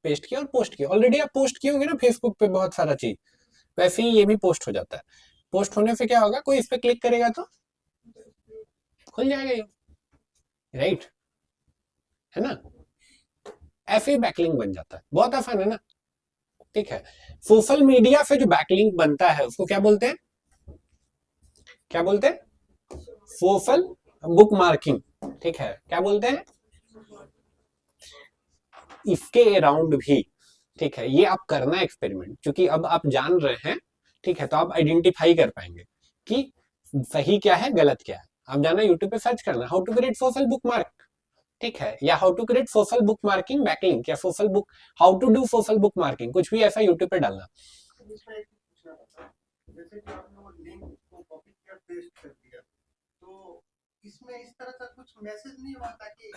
पेस्ट किया और पोस्ट किया। ऑलरेडी आप पोस्ट किए होंगे ना फेसबुक पे बहुत सारा चीज, वैसे ही ये भी पोस्ट हो जाता है। पोस्ट होने से क्या होगा, कोई इस पे क्लिक करेगा तो खुल जाएगा ये, राइट, है ना। ऐसे ही बैकलिंक बन जाता है, बहुत आसान है ना, ठीक है। सोशल मीडिया से जो बैकलिंक बनता है उसको क्या बोलते हैं, क्या बोलते हैं, सोशल बुक मार्किंग, ठीक है। क्या बोलते हैं, इसके अराउंड भी, ठीक है, ये आप करना एक्सपेरिमेंट, क्योंकि अब आप जान रहे हैं, ठीक है, तो आप आइडेंटिफाई कर पाएंगे कि सही क्या है गलत क्या है। आप जाना यूट्यूब पे सर्च करना how to create social bookmark, ठीक है, या how to create social bookmarking backlink, या social book, how to do social bookmarking, कुछ भी ऐसा यूट्यूब पे डालना। इसमें एक पूछना था, जैसे कि आपने वो लिंक को कॉपी किया पेस्ट कर दिया, तो इसमें इस तरह का कुछ मैसेज नहीं हुआ ताकि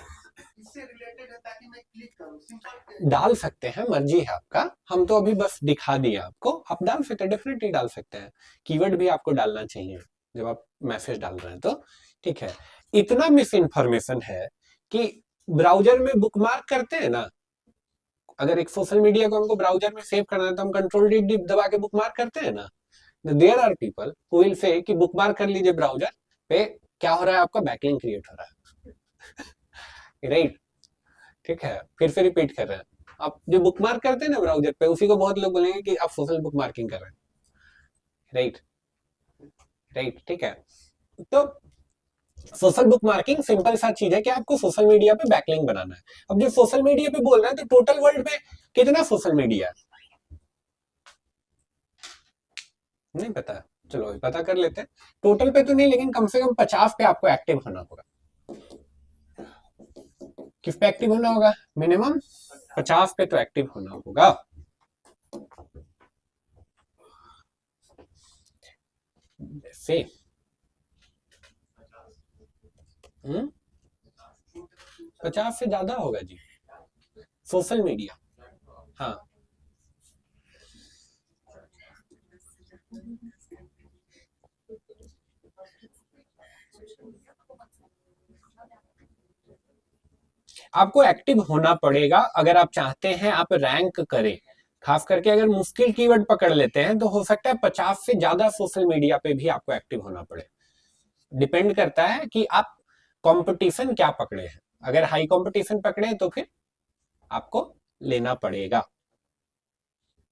इससे रिलेटेड है ताकि मैं क्लिक करूं, सिंपल डाल सकते हैं, मर्जी है आपका, हम तो अभी बस दिखा दिए आपको, आप डाल सकते हैं, डेफिनेटली डाल सकते हैं। कीवर्ड भी आपको डालना चाहिए जब आप मैसेज डाल रहे हैं तो, ठीक है। इतना मिस इन्फॉर्मेशन है कि ब्राउजर में बुकमार्क करते हैं ना, अगर एक सोशल मीडिया को हमको ब्राउजर में सेव करना है तो हम कंट्रोल डी दबा के बुकमार्क करते हैं ना। There are people who will say कि बुकमार्क कर लीजिए ब्राउजर पे, क्या हो रहा है आपका बैकलिंक क्रिएट हो रहा है, राइट, ठीक है। फिर से रिपीट कर रहे हैं, आप जो बुकमार्क करते हैं ना ब्राउजर पे, उसी को बहुत लोग बोलेंगे कि आप सोशल बुक मार्किंग कर रहे हैं, राइट, राइट, ठीक है। तो सोशल बुक मार्किंग सिंपल सा चीज है कि आपको सोशल मीडिया पे बैकलिंक बनाना है। अब जो सोशल मीडिया पे बोल रहे हैं, तो टोटल वर्ल्ड में कितना सोशल मीडिया है नहीं पता, चलो अभी पता कर लेते हैं। टोटल पे तो नहीं, लेकिन कम से कम 50 पे आपको एक्टिव होना होगा। किस पे एक्टिव होना होगा, मिनिमम 50 पे तो एक्टिव होना होगा। से 50 से ज्यादा होगा जी सोशल मीडिया, हाँ। आपको एक्टिव होना पड़ेगा अगर आप चाहते हैं आप रैंक करें। खास करके अगर मुश्किल कीवर्ड पकड़ लेते हैं तो हो सकता है 50 से ज्यादा सोशल मीडिया पे भी आपको एक्टिव होना पड़े। डिपेंड करता है कि आप कंपटीशन क्या पकड़े हैं। अगर हाई कंपटीशन पकड़े तो फिर आपको लेना पड़ेगा,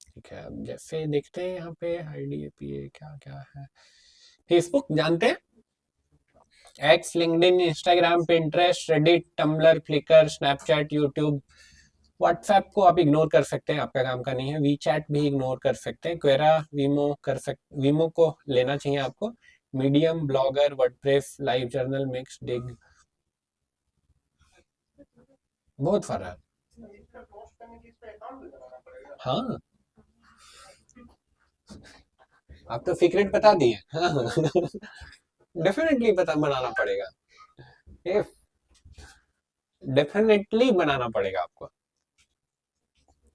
ठीक है। अब जैसे देखते हैं यहाँ पे आईडीएपीए क्या क्या है। फेसबुक जानते हैं, X, LinkedIn, Instagram, Pinterest, Reddit, Tumblr, Flickr, Snapchat, YouTube. WhatsApp को आप इग्नोर कर सकते हैं, आपका काम का नहीं है। वी चैट भी इग्नोर कर सकते हैं। क्वेरा, वीमो कर सकते, वीमो को लेना चाहिए आपको। Medium, Blogger, WordPress, LiveJournal, Mix, Digg, बहुत सारा है। पोस्ट करने के लिए इस पे अकाउंट भी बनाना पड़ेगा। हाँ, आप तो सीक्रेट बता दिए। डेफिनेटली पता बनाना पड़ेगा, डेफिनेटली बनाना पड़ेगा आपको,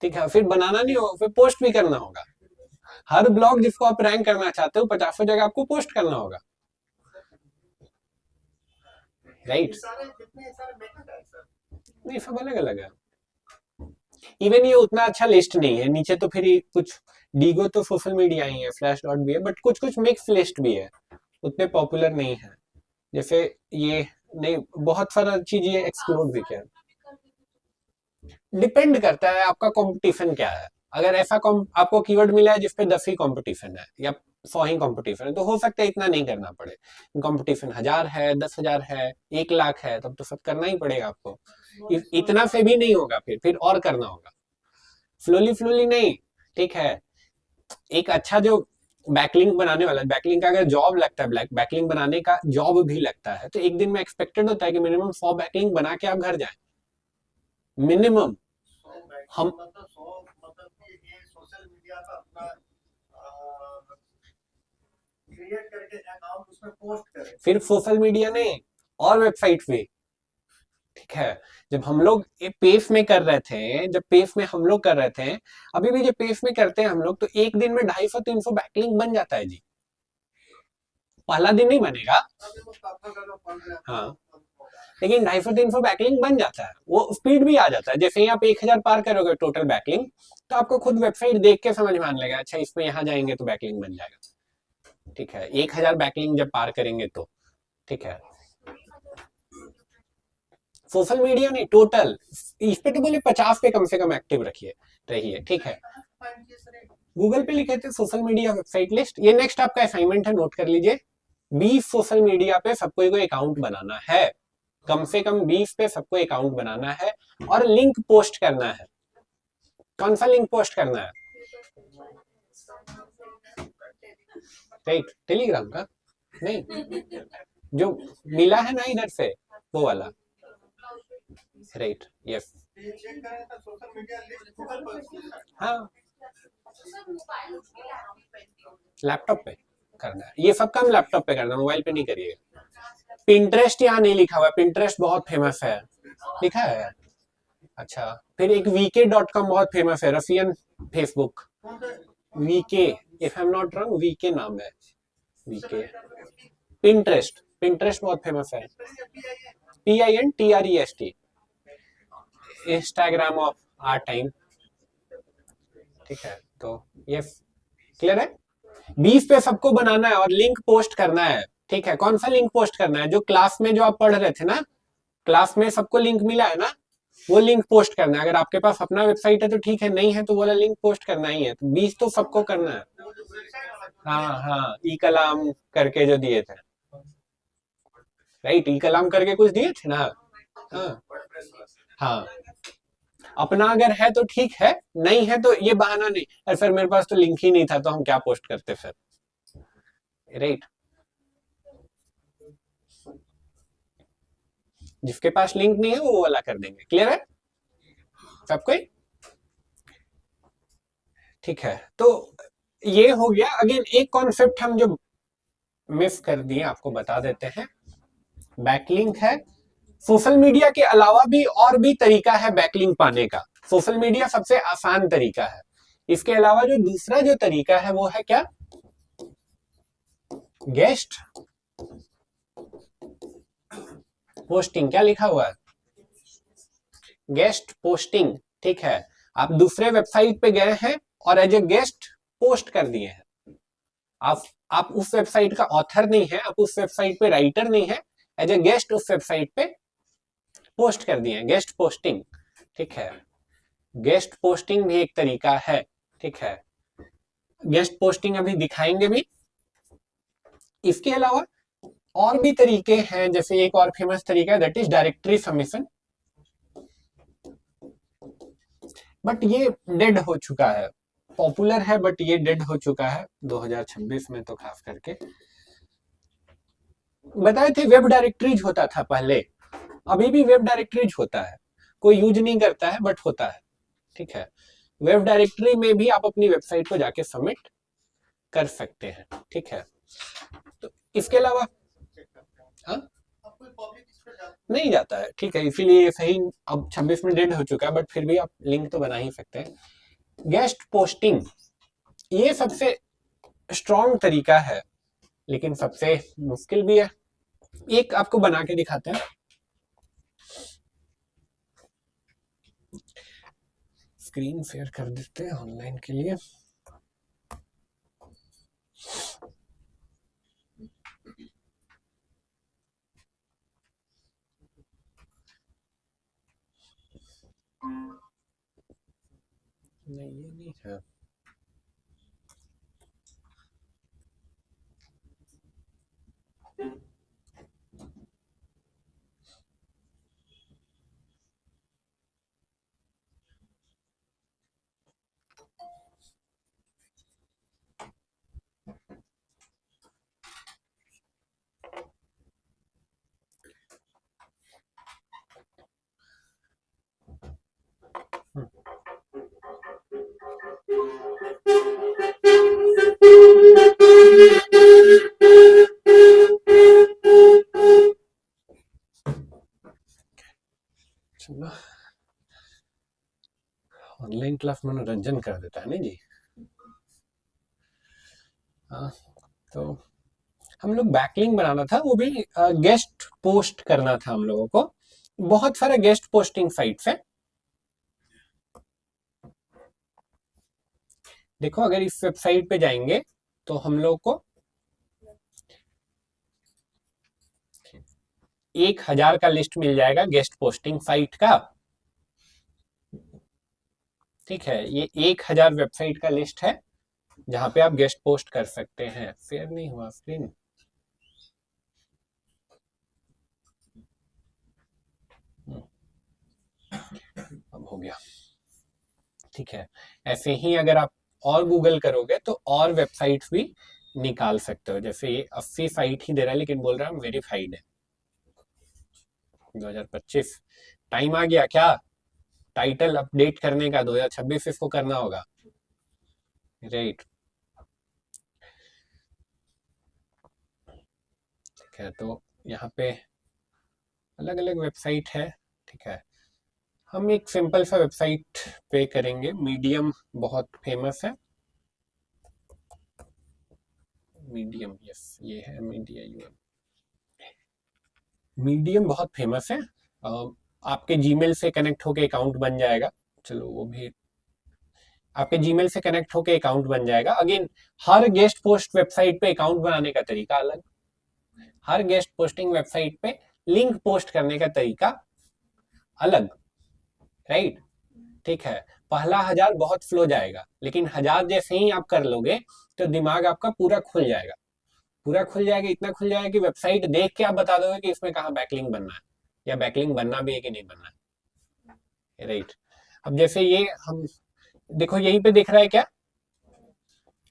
ठीक है। फिर बनाना नहीं होगा, फिर पोस्ट भी करना होगा। हर ब्लॉग जिसको आप रैंक करना चाहते हो 50 जगह आपको पोस्ट करना होगा, राइट। सारे जितने सारे मेथड है सर, नहीं, सब अलग अलग है। इवन ये उतना अच्छा लिस्ट नहीं है नीचे, तो फिर कुछ डीगो तो सोशल मीडिया ही है, फ्लैश डॉट भी है, बट कुछ कुछ मिक्स लिस्ट भी है, उतने पॉपुलर नहीं है। जैसे ये नहीं, बहुत सारा चीज ये एक्सक्लूड भी किया। डिपेंड करता है आपका कंपटीशन क्या है। अगर ऐसा आपको कीवर्ड मिला है जिसपे 10 ही कंपटीशन है या 100 ही कंपटीशन है, तो हो सकता है इतना नहीं करना पड़े। कंपटीशन 1000 है, 10,000 है, 1 लाख है, तब तो सब करना ही पड़ेगा आपको। इतना से भी नहीं होगा, फिर और करना होगा। फ्लोली फ्लोली नहीं, ठीक है। एक अच्छा जो बैकलिंक बनाने वाला, बैकलिंक का अगर जॉब लगता है, बैकलिंक बनाने का जॉब भी लगता है, तो एक दिन में एक्सपेक्टेड होता है कि मिनिमम 100 बैकलिंक बना के आप घर जाए, मिनिमम। हम मतलब 100 मतलब कि ये सोशल मीडिया का अपना क्रिएट करके अकाउंट उसमें पोस्ट करें। फिर सोशल मीडिया नहीं, और वेबसाइट भी, ठीक है। जब हम लोग पेस में कर रहे थे, जब पेस में हम लोग कर रहे थे, अभी भी जब पेस में करते हैं हम लोग, तो एक दिन में 250-300 बैकलिंक बन जाता है जी। पहला दिन नहीं बनेगा, अभी वो काफा करना पड़ रहा है। हाँ, लेकिन 250-300 बैकलिंक बन जाता है, वो स्पीड भी आ जाता है। जैसे ही आप 1000 पार करोगे टोटल बैकलिंक, तो आपको खुद वेबसाइट देख के समझ में आने लगेगा, अच्छा इसमें यहाँ जाएंगे तो बैकलिंक बन जाएगा। ठीक है, 1000 बैकलिंक जब पार करेंगे तो ठीक है। सोशल मीडिया नहीं, टोटल इस पे तो बोले 50 पे कम से कम एक्टिव रहिए। ठीक है, गूगल पे लिखे थे सोशल मीडिया वेबसाइट लिस्ट। ये नेक्स्ट आपका असाइनमेंट है, नोट कर लीजिए। 20 सोशल मीडिया पे सबको कोई अकाउंट बनाना है, कम से कम 20 पे सबको अकाउंट बनाना है, और लिंक पोस्ट करना है। कौन सा लिंक पोस्ट करना है? राइट, टेलीग्राम का नहीं, जो मिला है ना इधर से, वो वाला। राइट, यस, ये चेक करें तो सोशल मीडिया लिस्ट गूगल पर हाँ, लैपटॉप पे करना है, ये सब काम लैपटॉप पे करना है, मोबाइल पे नहीं करिएगा। पिंटरेस्ट यहाँ नहीं लिखा हुआ है, पिंटरेस्ट बहुत फेमस है, लिखा है? अच्छा, फिर एक vk.com बहुत फेमस है, Russian Facebook, vk, if I am not wrong, vk नाम है, vk। पिंटरेस्ट, पिंटरेस्ट बहुत फेमस है, PINTREST, Instagram of our time. ठीक है, तो ये क्लियर है। 20 पे सबको बनाना है और लिंक पोस्ट करना है। ठीक है, कौन सा लिंक पोस्ट करना है? जो क्लास में जो आप पढ़ रहे थे ना, क्लास में सबको लिंक मिला है ना, वो लिंक पोस्ट करना है। अगर आपके पास अपना वेबसाइट है तो ठीक है, नहीं है तो वाला लिंक पोस्ट करना ही है। तो 20 तो सबको करना है। हाँ हाँ, ई कलाम करके जो दिए थे, राइट, ई कलाम करके कुछ दिए थे ना। हाँ हाँ, अपना अगर है तो ठीक है, नहीं है तो ये बहाना नहीं, अरे सर मेरे पास तो लिंक ही नहीं था तो हम क्या पोस्ट करते फिर, राइट। जिसके पास लिंक नहीं है वो वाला कर देंगे। क्लियर है सबको? ठीक है, तो ये हो गया। अगेन एक कॉन्सेप्ट हम जो मिस कर दिए आपको बता देते हैं, बैकलिंक है। सोशल मीडिया के अलावा भी और भी तरीका है बैकलिंक पाने का। सोशल मीडिया सबसे आसान तरीका है, इसके अलावा जो दूसरा जो तरीका है वो है क्या? Guest posting. क्या लिखा हुआ है? Guest posting. ठीक है, आप दूसरे वेबसाइट पे गए हैं और एज ए गेस्ट पोस्ट कर दिए हैं। आप उस वेबसाइट का ऑथर नहीं है, आप उस वेबसाइट पे राइटर नहीं है, एज ए गेस्ट उस वेबसाइट पे पोस्ट कर दिए हैं, गेस्ट पोस्टिंग। ठीक है, गेस्ट पोस्टिंग भी एक तरीका है। ठीक है, गेस्ट पोस्टिंग अभी दिखाएंगे भी। इसके अलावा और भी तरीके हैं, जैसे एक और फेमस तरीका है that is directory submission, but ये डेड हो चुका है। पॉपुलर है बट ये डेड हो चुका है 2026 में, तो खास करके बताए थे वेब डायरेक्टरीज होता था पहले, अभी भी वेब डायरेक्टरीज होता है, कोई यूज नहीं करता है बट होता है। ठीक है, वेब डायरेक्टरी में भी आप अपनी वेबसाइट को जाके सबमिट कर सकते हैं। ठीक है, तो इसके अलावा हाँ नहीं जाता है। ठीक है, इसीलिए सही अब 26 में डेड हो चुका है, बट फिर भी आप लिंक तो बना ही सकते हैं। गेस्ट पोस्टिंग ये सबसे स्ट्रॉन्ग तरीका है, लेकिन सबसे मुश्किल भी है। एक आपको बना के दिखाते हैं, स्क्रीन शेयर कर देते हैं ऑनलाइन के लिए। नहीं ये नहीं है, चलो ऑनलाइन क्लास मनोरंजन कर देता है नहीं जी। हाँ, तो हम लोग बैकलिंक बनाना था, वो भी गेस्ट पोस्ट करना था हम लोगों को। बहुत सारे गेस्ट पोस्टिंग साइट्स है। देखो अगर इस वेबसाइट पे जाएंगे तो हम लोग को 1000 का लिस्ट मिल जाएगा गेस्ट पोस्टिंग साइट का। ठीक है, ये 1000 वेबसाइट का लिस्ट है जहां पे आप गेस्ट पोस्ट कर सकते हैं। शेयर नहीं हुआ स्क्रीन। अब हो गया। ठीक है, ऐसे ही अगर आप और गूगल करोगे तो और वेबसाइट्स भी निकाल सकते हो। जैसे ये 80 साइट ही दे रहा है लेकिन बोल रहा है वेरीफाइड है। 2025 टाइम आ गया क्या टाइटल अपडेट करने का? 2026 इसको करना होगा, राइट। ठीक है, तो यहाँ पे अलग अलग वेबसाइट है। ठीक है, हम एक सिंपल सा वेबसाइट पे करेंगे। मीडियम बहुत फेमस है। मीडियम, यस ये है मीडियम। मीडियम बहुत फेमस है। आपके जीमेल से कनेक्ट होके अकाउंट बन जाएगा। चलो वो भी आपके जीमेल से कनेक्ट होके अकाउंट बन जाएगा। अगेन हर गेस्ट पोस्ट वेबसाइट पे अकाउंट बनाने का तरीका अलग, हर गेस्ट पोस्टिंग वेबसाइट पे लिंक पोस्ट करने का तरीका अलग, राइट। ठीक है, पहला 1000 बहुत फ्लो जाएगा लेकिन 1000 जैसे ही आप कर लोगे तो दिमाग आपका पूरा खुल जाएगा। पूरा खुल जाएगा, इतना खुल जाएगा कि वेबसाइट देख के आप बता दोगे कि इसमें कहाँ बैकलिंक बनना है या बैकलिंक बनना भी है कि नहीं बनना है, राइट। अब जैसे ये हम देखो यहीं पे दिख रहा है क्या,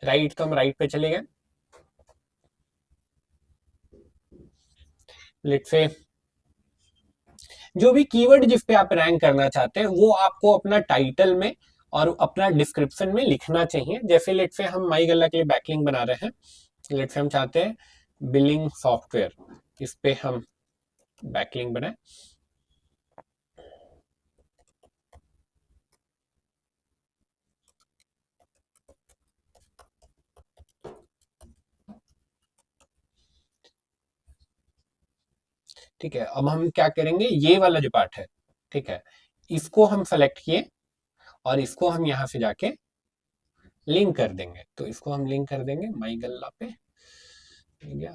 राइट, तो हम राइट पे चले गए। लेट्स से जो भी कीवर्ड जिस पे आप रैंक करना चाहते हैं वो आपको अपना टाइटल में और अपना डिस्क्रिप्शन में लिखना चाहिए। जैसे लेट्स से हम माई गल्ला के लिए बैकलिंक बना रहे हैं, लेट्स से हम चाहते हैं बिलिंग सॉफ्टवेयर, इस पे हम बैकलिंक बनाए। ठीक है, अब हम क्या करेंगे, ये वाला जो पार्ट है, ठीक है, इसको हम सेलेक्ट किए और इसको हम यहां से जाके लिंक कर देंगे। तो इसको हम लिंक कर देंगे माई गल्ला पे, ठीक है।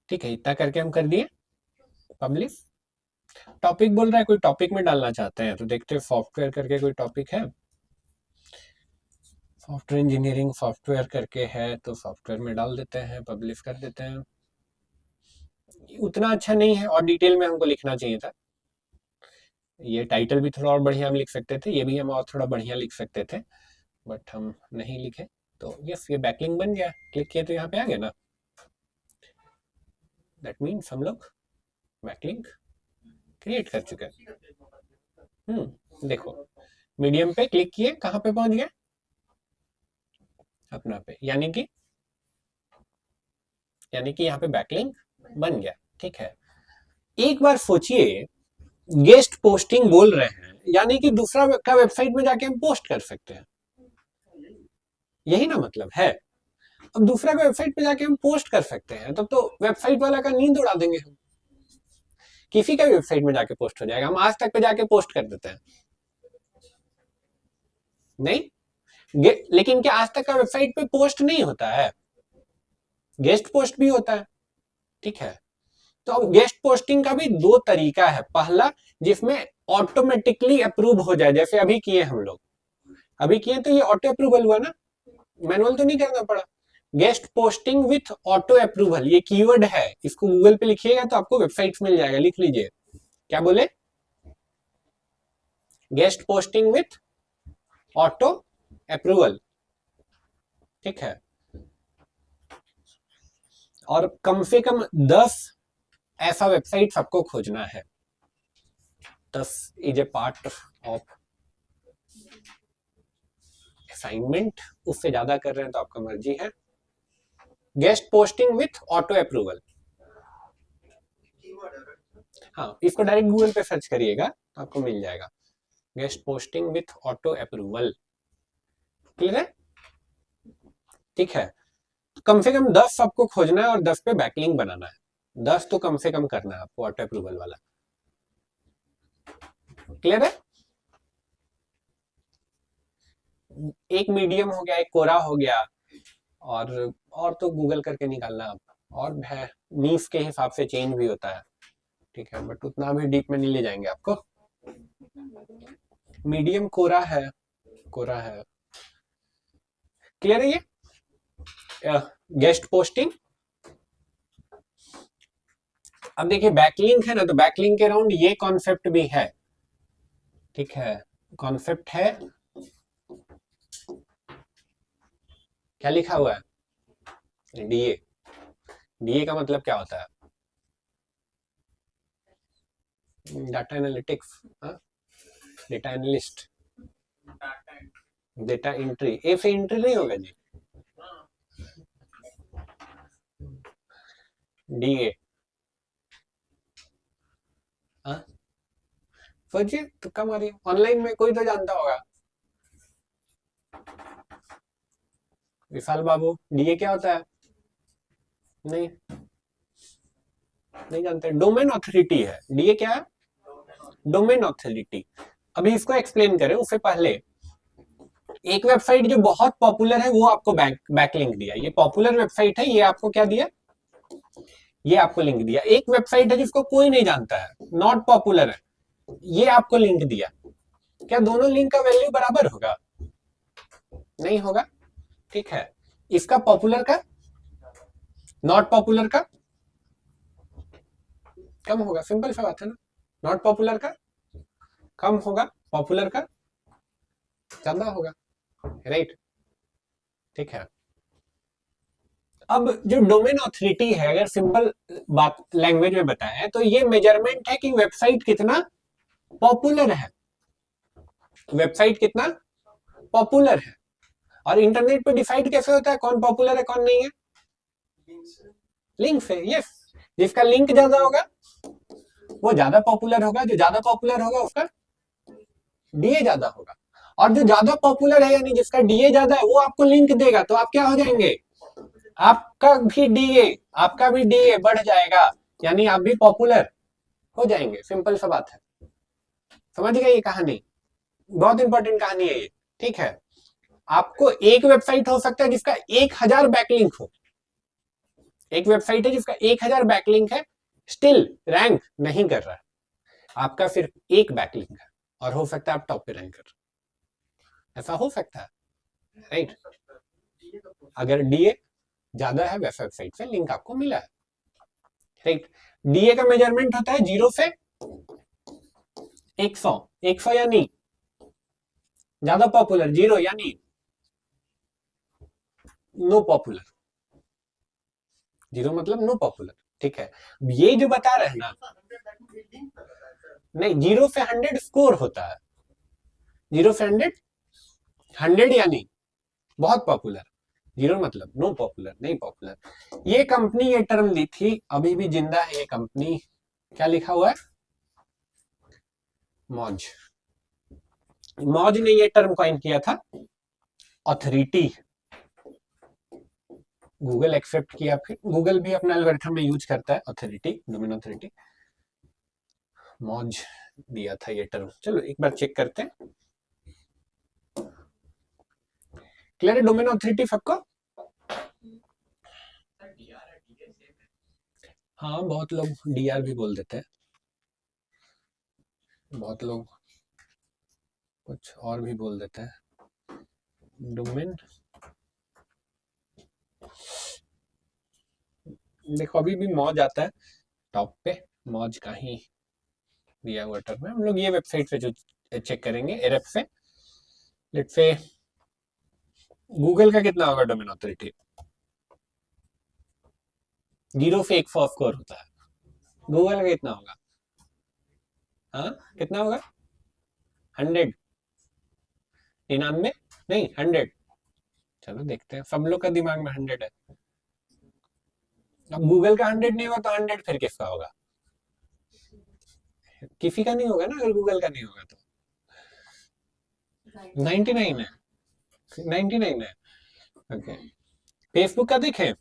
ठीक है, इतना करके हम कर दिए पब्लिश। टॉपिक बोल रहा है, कोई टॉपिक में डालना चाहते हैं तो देखते हैं सॉफ्टवेयर करके कोई टॉपिक है। सॉफ्टवेयर इंजीनियरिंग सॉफ्टवेयर करके है तो सॉफ्टवेयर में डाल देते हैं, पब्लिश कर देते हैं। उतना अच्छा नहीं है और डिटेल में हमको लिखना चाहिए था। ये टाइटल भी थोड़ा और बढ़िया हम लिख सकते थे, ये भी हम और थोड़ा बढ़िया लिख सकते थे, बट हम नहीं लिखे। तो यस, ये बैकलिंक बन गया। क्लिक किए तो यहाँ पे आ गया ना, दैट मीन्स हम लोग बैकलिंक क्रिएट कर चुके हैं। देखो मीडियम पे क्लिक किए, कहाँ पे पहुंच गए, अपना पे, यानी कि यहाँ पे बैकलिंक बन गया। ठीक है, एक बार सोचिए गेस्ट पोस्टिंग बोल रहे हैं यानी कि दूसरा का वेबसाइट में जाके हम पोस्ट कर सकते हैं, यही ना मतलब है। अब दूसरा का वेबसाइट पे जाके हम पोस्ट कर सकते हैं, तब तो वेबसाइट वाला का नींद उड़ा देंगे हम। किसी का भी वेबसाइट में जाके पोस्ट हो जाएगा। हम आज तक पे जाके पोस्ट कर देते हैं, नहीं लेकिन क्या आज तक का वेबसाइट पे पोस्ट नहीं होता है, गेस्ट पोस्ट भी होता है। ठीक है, तो अब गेस्ट पोस्टिंग का भी दो तरीका है। पहला जिसमें ऑटोमेटिकली अप्रूव हो जाए, जैसे अभी किए हम लोग, अभी किए तो ये ऑटो अप्रूवल हुआ ना, मैनुअल तो नहीं करना पड़ा। Guest posting with auto approval ये कीवर्ड है, इसको गूगल पे लिखिएगा तो आपको वेबसाइट मिल जाएगा। लिख लीजिए, क्या बोले, guest posting with auto approval. ठीक है, और कम से कम 10 ऐसा वेबसाइट सबको खोजना है। 10 is a part of assignment. उससे ज्यादा कर रहे हैं तो आपका मर्जी है। Guest posting with auto approval, keyword हाँ, इसको डायरेक्ट गूगल पे सर्च करिएगा तो आपको मिल जाएगा, guest posting with auto approval. Clear है? ठीक है, कम से कम 10 आपको खोजना है और 10 पे बैकलिंक बनाना है, 10 तो कम से कम करना है आपको ऑटो अप्रूवल वाला। क्लियर है? एक मीडियम हो गया, एक कोरा हो गया, और तो गूगल करके निकालना आप, और है नीफ के हिसाब से चेंज भी होता है, ठीक है, बट उतना भी डीप में नहीं ले जाएंगे आपको। मीडियम कोरा है, कोरा है। क्लियर है ये गेस्ट पोस्टिंग? अब देखिए बैकलिंक है ना, तो बैकलिंक के अराउंड ये कॉन्सेप्ट भी है, ठीक है, कॉन्सेप्ट है, क्या लिखा हुआ है, डीए। डीए का मतलब क्या होता है? Data analytics, data analyst, data entry. A से एंट्री नहीं होगा जी, डीए। सोचिए तुक्का मारिए, ऑनलाइन में कोई तो जानता होगा। विशाल बाबू, डीए क्या होता है? नहीं, नहीं जानते। डोमेन ऑथोरिटी है डीए। क्या है? Domain authority. अभी इसको एक्सप्लेन करें उससे पहले, एक वेबसाइट जो बहुत पॉपुलर है वो आपको बैकलिंक दिया, ये पॉपुलर वेबसाइट है, ये आपको क्या दिया, ये आपको लिंक दिया। एक वेबसाइट है जिसको कोई नहीं जानता है, नॉट पॉपुलर है, ये आपको लिंक दिया। क्या दोनों लिंक का वैल्यू बराबर होगा? नहीं होगा, ठीक है। इसका पॉपुलर का नॉट पॉपुलर का कम होगा, सिंपल सा बात है ना। नॉट पॉपुलर का कम होगा, पॉपुलर का ज्यादा होगा, राइट? ठीक है। अब जो डोमेन ऑथोरिटी है, अगर सिंपल बात लैंग्वेज में बताएं तो ये मेजरमेंट है कि वेबसाइट कितना पॉपुलर है, वेबसाइट कितना पॉपुलर है। और इंटरनेट पे डिसाइड कैसे होता है कौन पॉपुलर है कौन नहीं है? लिंक से। यस, जिसका लिंक ज्यादा होगा वो ज्यादा पॉपुलर होगा, जो ज्यादा पॉपुलर होगा उसका डीए ज्यादा होगा। और जो ज्यादा पॉपुलर है यानी जिसका डीए ज्यादा है वो आपको लिंक देगा, तो आप क्या हो जाएंगे, आपका भी डीए बढ़ जाएगा, यानी आप भी पॉपुलर हो जाएंगे। सिंपल सा बात है, समझ गए ये कहानी? बहुत इंपॉर्टेंट कहानी है ये, ठीक है। आपको एक वेबसाइट हो सकता है जिसका 1000 बैकलिंक हो, एक वेबसाइट है जिसका 1000 बैकलिंक है, स्टिल रैंक नहीं कर रहा है, आपका सिर्फ एक बैकलिंक है, और हो सकता है आप टॉप पे रैंक कर, ऐसा हो सकता है, राइट? अगर डीए ज्यादा है वेबसाइट से लिंक आपको मिला है, राइट? डीए का मेजरमेंट होता है 0 से 100। 100 यानी ज्यादा पॉपुलर, 0 यानी नो पॉपुलर, 0 मतलब नो पॉपुलर, ठीक है। ये जो बता रहे हैं ना, नहीं, 0 से 100 स्कोर होता है, 0 से 100 यानी बहुत पॉपुलर, 0 मतलब नो पॉपुलर, नहीं पॉपुलर। ये कंपनी ये टर्म दी थी, अभी भी जिंदा है ये कंपनी, क्या लिखा हुआ है, मौज। मौज ने ये टर्म कॉइन किया था, ऑथोरिटी। गूगल एक्सेप्ट किया, फिर गूगल भी अपना एल्गोरिथम में यूज करता है ऑथोरिटी, डोमेन ऑथोरिटी। मौज दिया था ये टर्म। चलो एक बार चेक करते हैं, क्लियर है डोमेन ऑथोरिटी सबको? हाँ, बहुत लोग डीआर भी बोल देते हैं, बहुत लोग कुछ और भी बोल देते हैं। डोमेन, देखो अभी भी मौज आता है टॉप पे, मौज का ही दिया हुआ टर्म है। हम लोग ये वेबसाइट पे जो चेक करेंगे एरएफ से, लेट्स से गूगल का कितना होगा डोमेन ऑथोरिटी? 0 से 100 स्कोर होता है, गूगल का कितना होगा? हाँ, कितना होगा? 100, 99 नहीं 100। चलो देखते हैं, सब लोग का दिमाग में 100 है। अब गूगल का 100 नहीं होगा तो 100 फिर किसका होगा? किसी का नहीं होगा ना अगर गूगल का नहीं होगा तो। 99 है, 99 है। ओके, फेसबुक का देखें।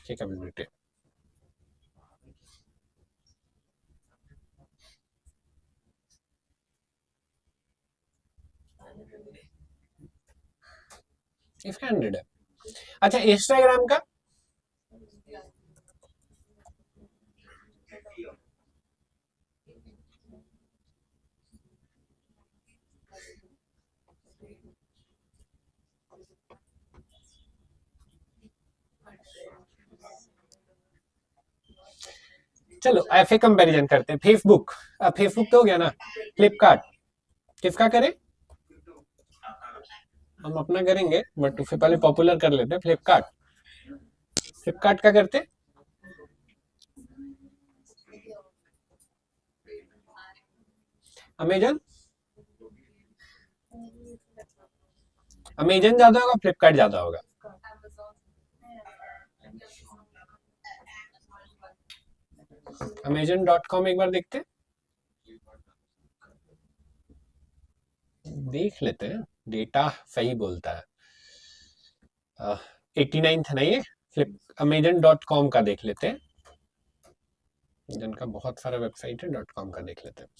ठीक है मिनट। इसका 100 है। अच्छा, इंस्टाग्राम का चलो ऐसे कंपैरिजन करते हैं। फेसबुक, अब फेसबुक तो हो गया ना। फ्लिपकार्ट, किसका करें? हम अपना करेंगे बट उससे पहले पॉपुलर कर लेते हैं। फ्लिपकार्ट, फ्लिपकार्ट का करते। अमेजन, अमेजन ज्यादा होगा, फ्लिपकार्ट ज्यादा होगा? Amazon.com एक बार देखते हैं, देख लेते हैं। डेटा सही बोलता है। 89 था नहीं है। फ्लिप Amazon.com का देख लेते हैं, जिनका बहुत सारा वेबसाइट है। .com का देख लेते हैं।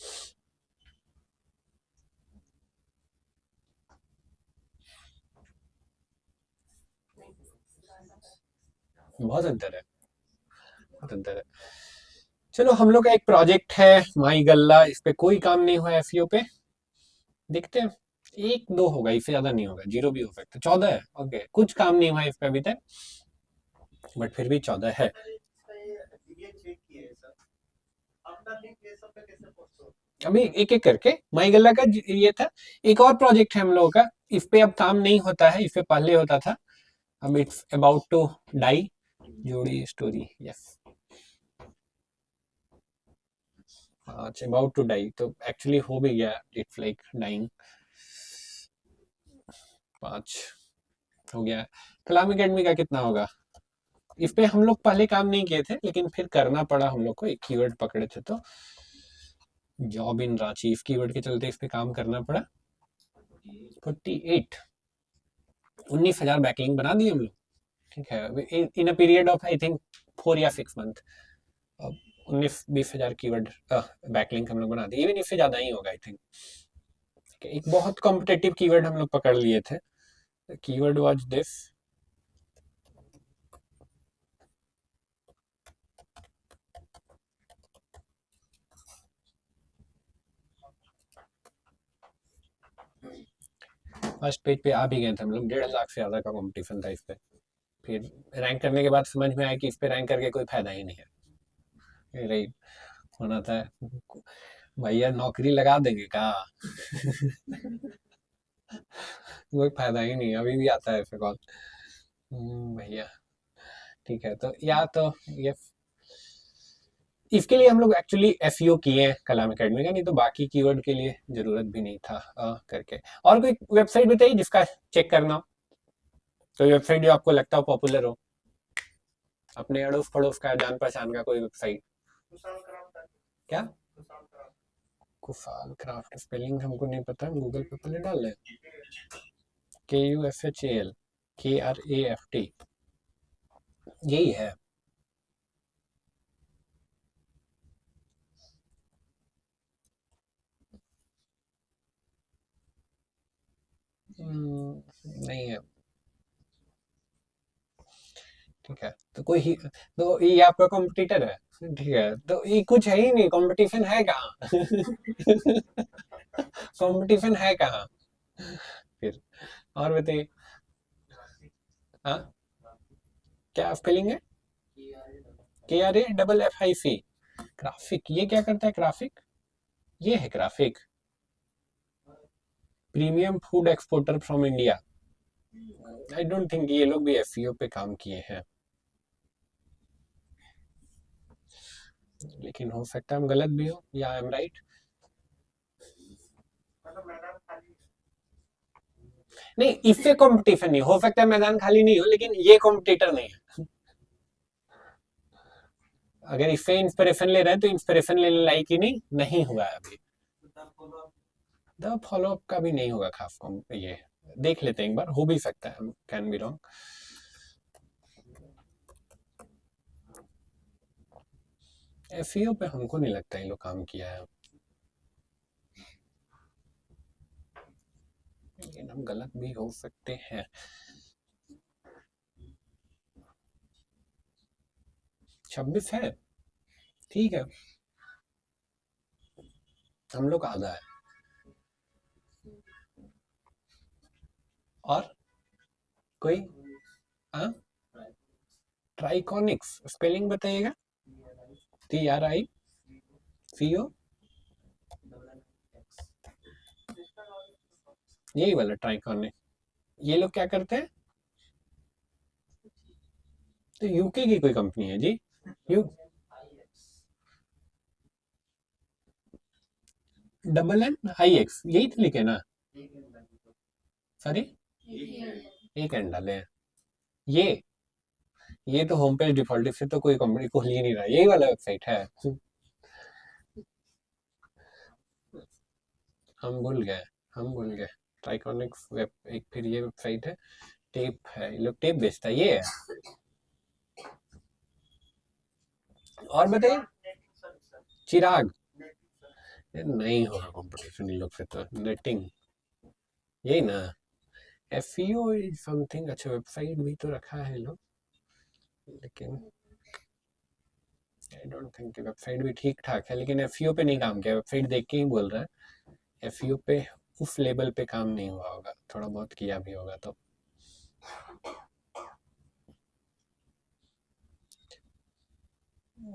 बहुत अंतर है, बहुत अंतर है। चलो, हम लोग का एक प्रोजेक्ट है माई गल्ला, इस पे कोई काम नहीं हुआ एसईओ पे। देखते हैं, 1-2 होगा, इससे ज्यादा नहीं होगा। 0 भी हो सकता है। 14 है। ओके, कुछ काम नहीं हुआ इस पे अभी तक, बट फिर भी 14 है। ये चेक किए सर, आपका लिंक ये सब पे कैसे पोस्ट हो? अभी एक एक करके। माई गल्ला का ये था। एक और प्रोजेक्ट है हम लोगों का, इस पे अब काम नहीं होता है, इस पे पहले होता था। अब इट्स अबाउट टू डाई। जोड़ी story, yes, it's about to die. तो एक्चुअली हो भी गया, इट्स लाइक डाइंग। 5 हो गया। कलाम एकेडमी का कितना होगा? इस पे हम लोग पहले काम नहीं किए थे, लेकिन फिर करना पड़ा हम लोग को। एक कीवर्ड पकड़े थे तो जॉब इन रांची, इस कीवर्ड के चलते इस पे काम करना पड़ा। 48, 19,000 बैकलिंक बना दिए हम लोग। ठीक है, in a period of I think 4 या 6 मंथ। 19-20 हजार कीवर्ड बैकलिंक हम लोग बना दिए। इवन इससे ज्यादा ही होगा आई थिंक। एक बहुत कॉम्पिटेटिव कीवर्ड हम लोग पकड़ लिए थे। Keyword was this. First page पे आ भी गए थे हम लोग। 1.5 लाख से ज्यादा का कंपटीशन था इस पे। फिर रैंक करने के बाद समझ में आया कि इस पे रैंक करके कोई फायदा ही नहीं है। राइट, होना था भैया नौकरी लगा देंगे क्या? कोई फायदा ही नहीं है। अभी भी आता है ऐसे कॉल, भैया। ठीक है, तो या तो ये इसके लिए हम लोग एक्चुअली एसईओ किए हैं कलाम एकेडमी का, नहीं तो बाकी कीवर्ड के लिए जरूरत भी नहीं था करके। और कोई वेबसाइट बताइए जिसका चेक करना हो, कोई वेबसाइट जो आपको लगता हो पॉपुलर हो, अपने अड़ोस पड़ोस का, जान पहचान का कोई वेबसाइट। कुशाल क्राफ्ट का, क्या? कुशाल क्राफ्ट, कुफाल क्राफ्ट, स्पेलिंग हमको नहीं पता, गूगल पे पहले डाल लें। KUFHAL KRAFT, यही है। नहीं है। ठीक है, तो तो ये आपका कॉम्पिटिटर है। ठीक है, तो ये कुछ है ही नहीं, कंपटीशन है कहाँ? कंपटीशन है कहाँ फिर? और बताइए। हाँ, क्या स्पेलिंग है? KRAFFIC। ग्राफिक, ये क्या करता है ग्राफिक? ये है graphic, premium food exporter from India. I don't think ये लोग भी एसईओ पे काम किए हैं, लेकिन हो सकता है हम गलत भी हो या आई एम राइट। मतलब मैडम खाली नहीं, इफे कंपटीशन नहीं हो सकता है, मैदान खाली नहीं हो, लेकिन ये कॉम्पिटिटर नहीं है। अगर इफे इंस्पिरेशन ले रहे हैं तो इंस्पिरेशन लेने लायक ही नहीं हुआ है अभी। द फॉलो अप का भी नहीं होगा खास ये देख लेते हैं एक बार, हो भी सकता है, कैन बी रॉन्ग। एसईओ पे हमको नहीं लगता ये लोग काम किया है, लेकिन हम गलत भी हो सकते हैं। छब्बीस है, ठीक है, हम लोग आधा है। और कोई ट्राइकॉनिक्स स्पेलिंग बताइएगा। TRICO, यही वाला ट्राइकॉनिक। ये लोग क्या करते हैं? तो यूके की कोई कंपनी है जी। यू NNIX यही तो लिखे ना, सॉरी एक एंड डाले हैं। ये तो होम पेज डिफॉल्ट से तो कोई कंपनी खोल ही नहीं रहा, यही वाला वेबसाइट है। हम भूल गए ट्राइकॉनिक्स वेब, एक फिर ये वेबसाइट है, टेप है, ये लोग टेप बेचता है, ये है। और बताइए चिराग, नहीं होगा कंपटीशन इन लोग से तो। नेटिंग यही ना, एफईओ समथिंग। अच्छा वेबसाइट भी तो रखा है लोग, लेकिन आई डोंट थिंक कि वेबसाइट भी ठीक ठाक है, लेकिन एफईओ पे नहीं काम किया, वेबसाइट देख के ही बोल रहा है। एफईओ पे उस लेवल पे काम नहीं हुआ होगा, थोड़ा बहुत किया भी होगा तो।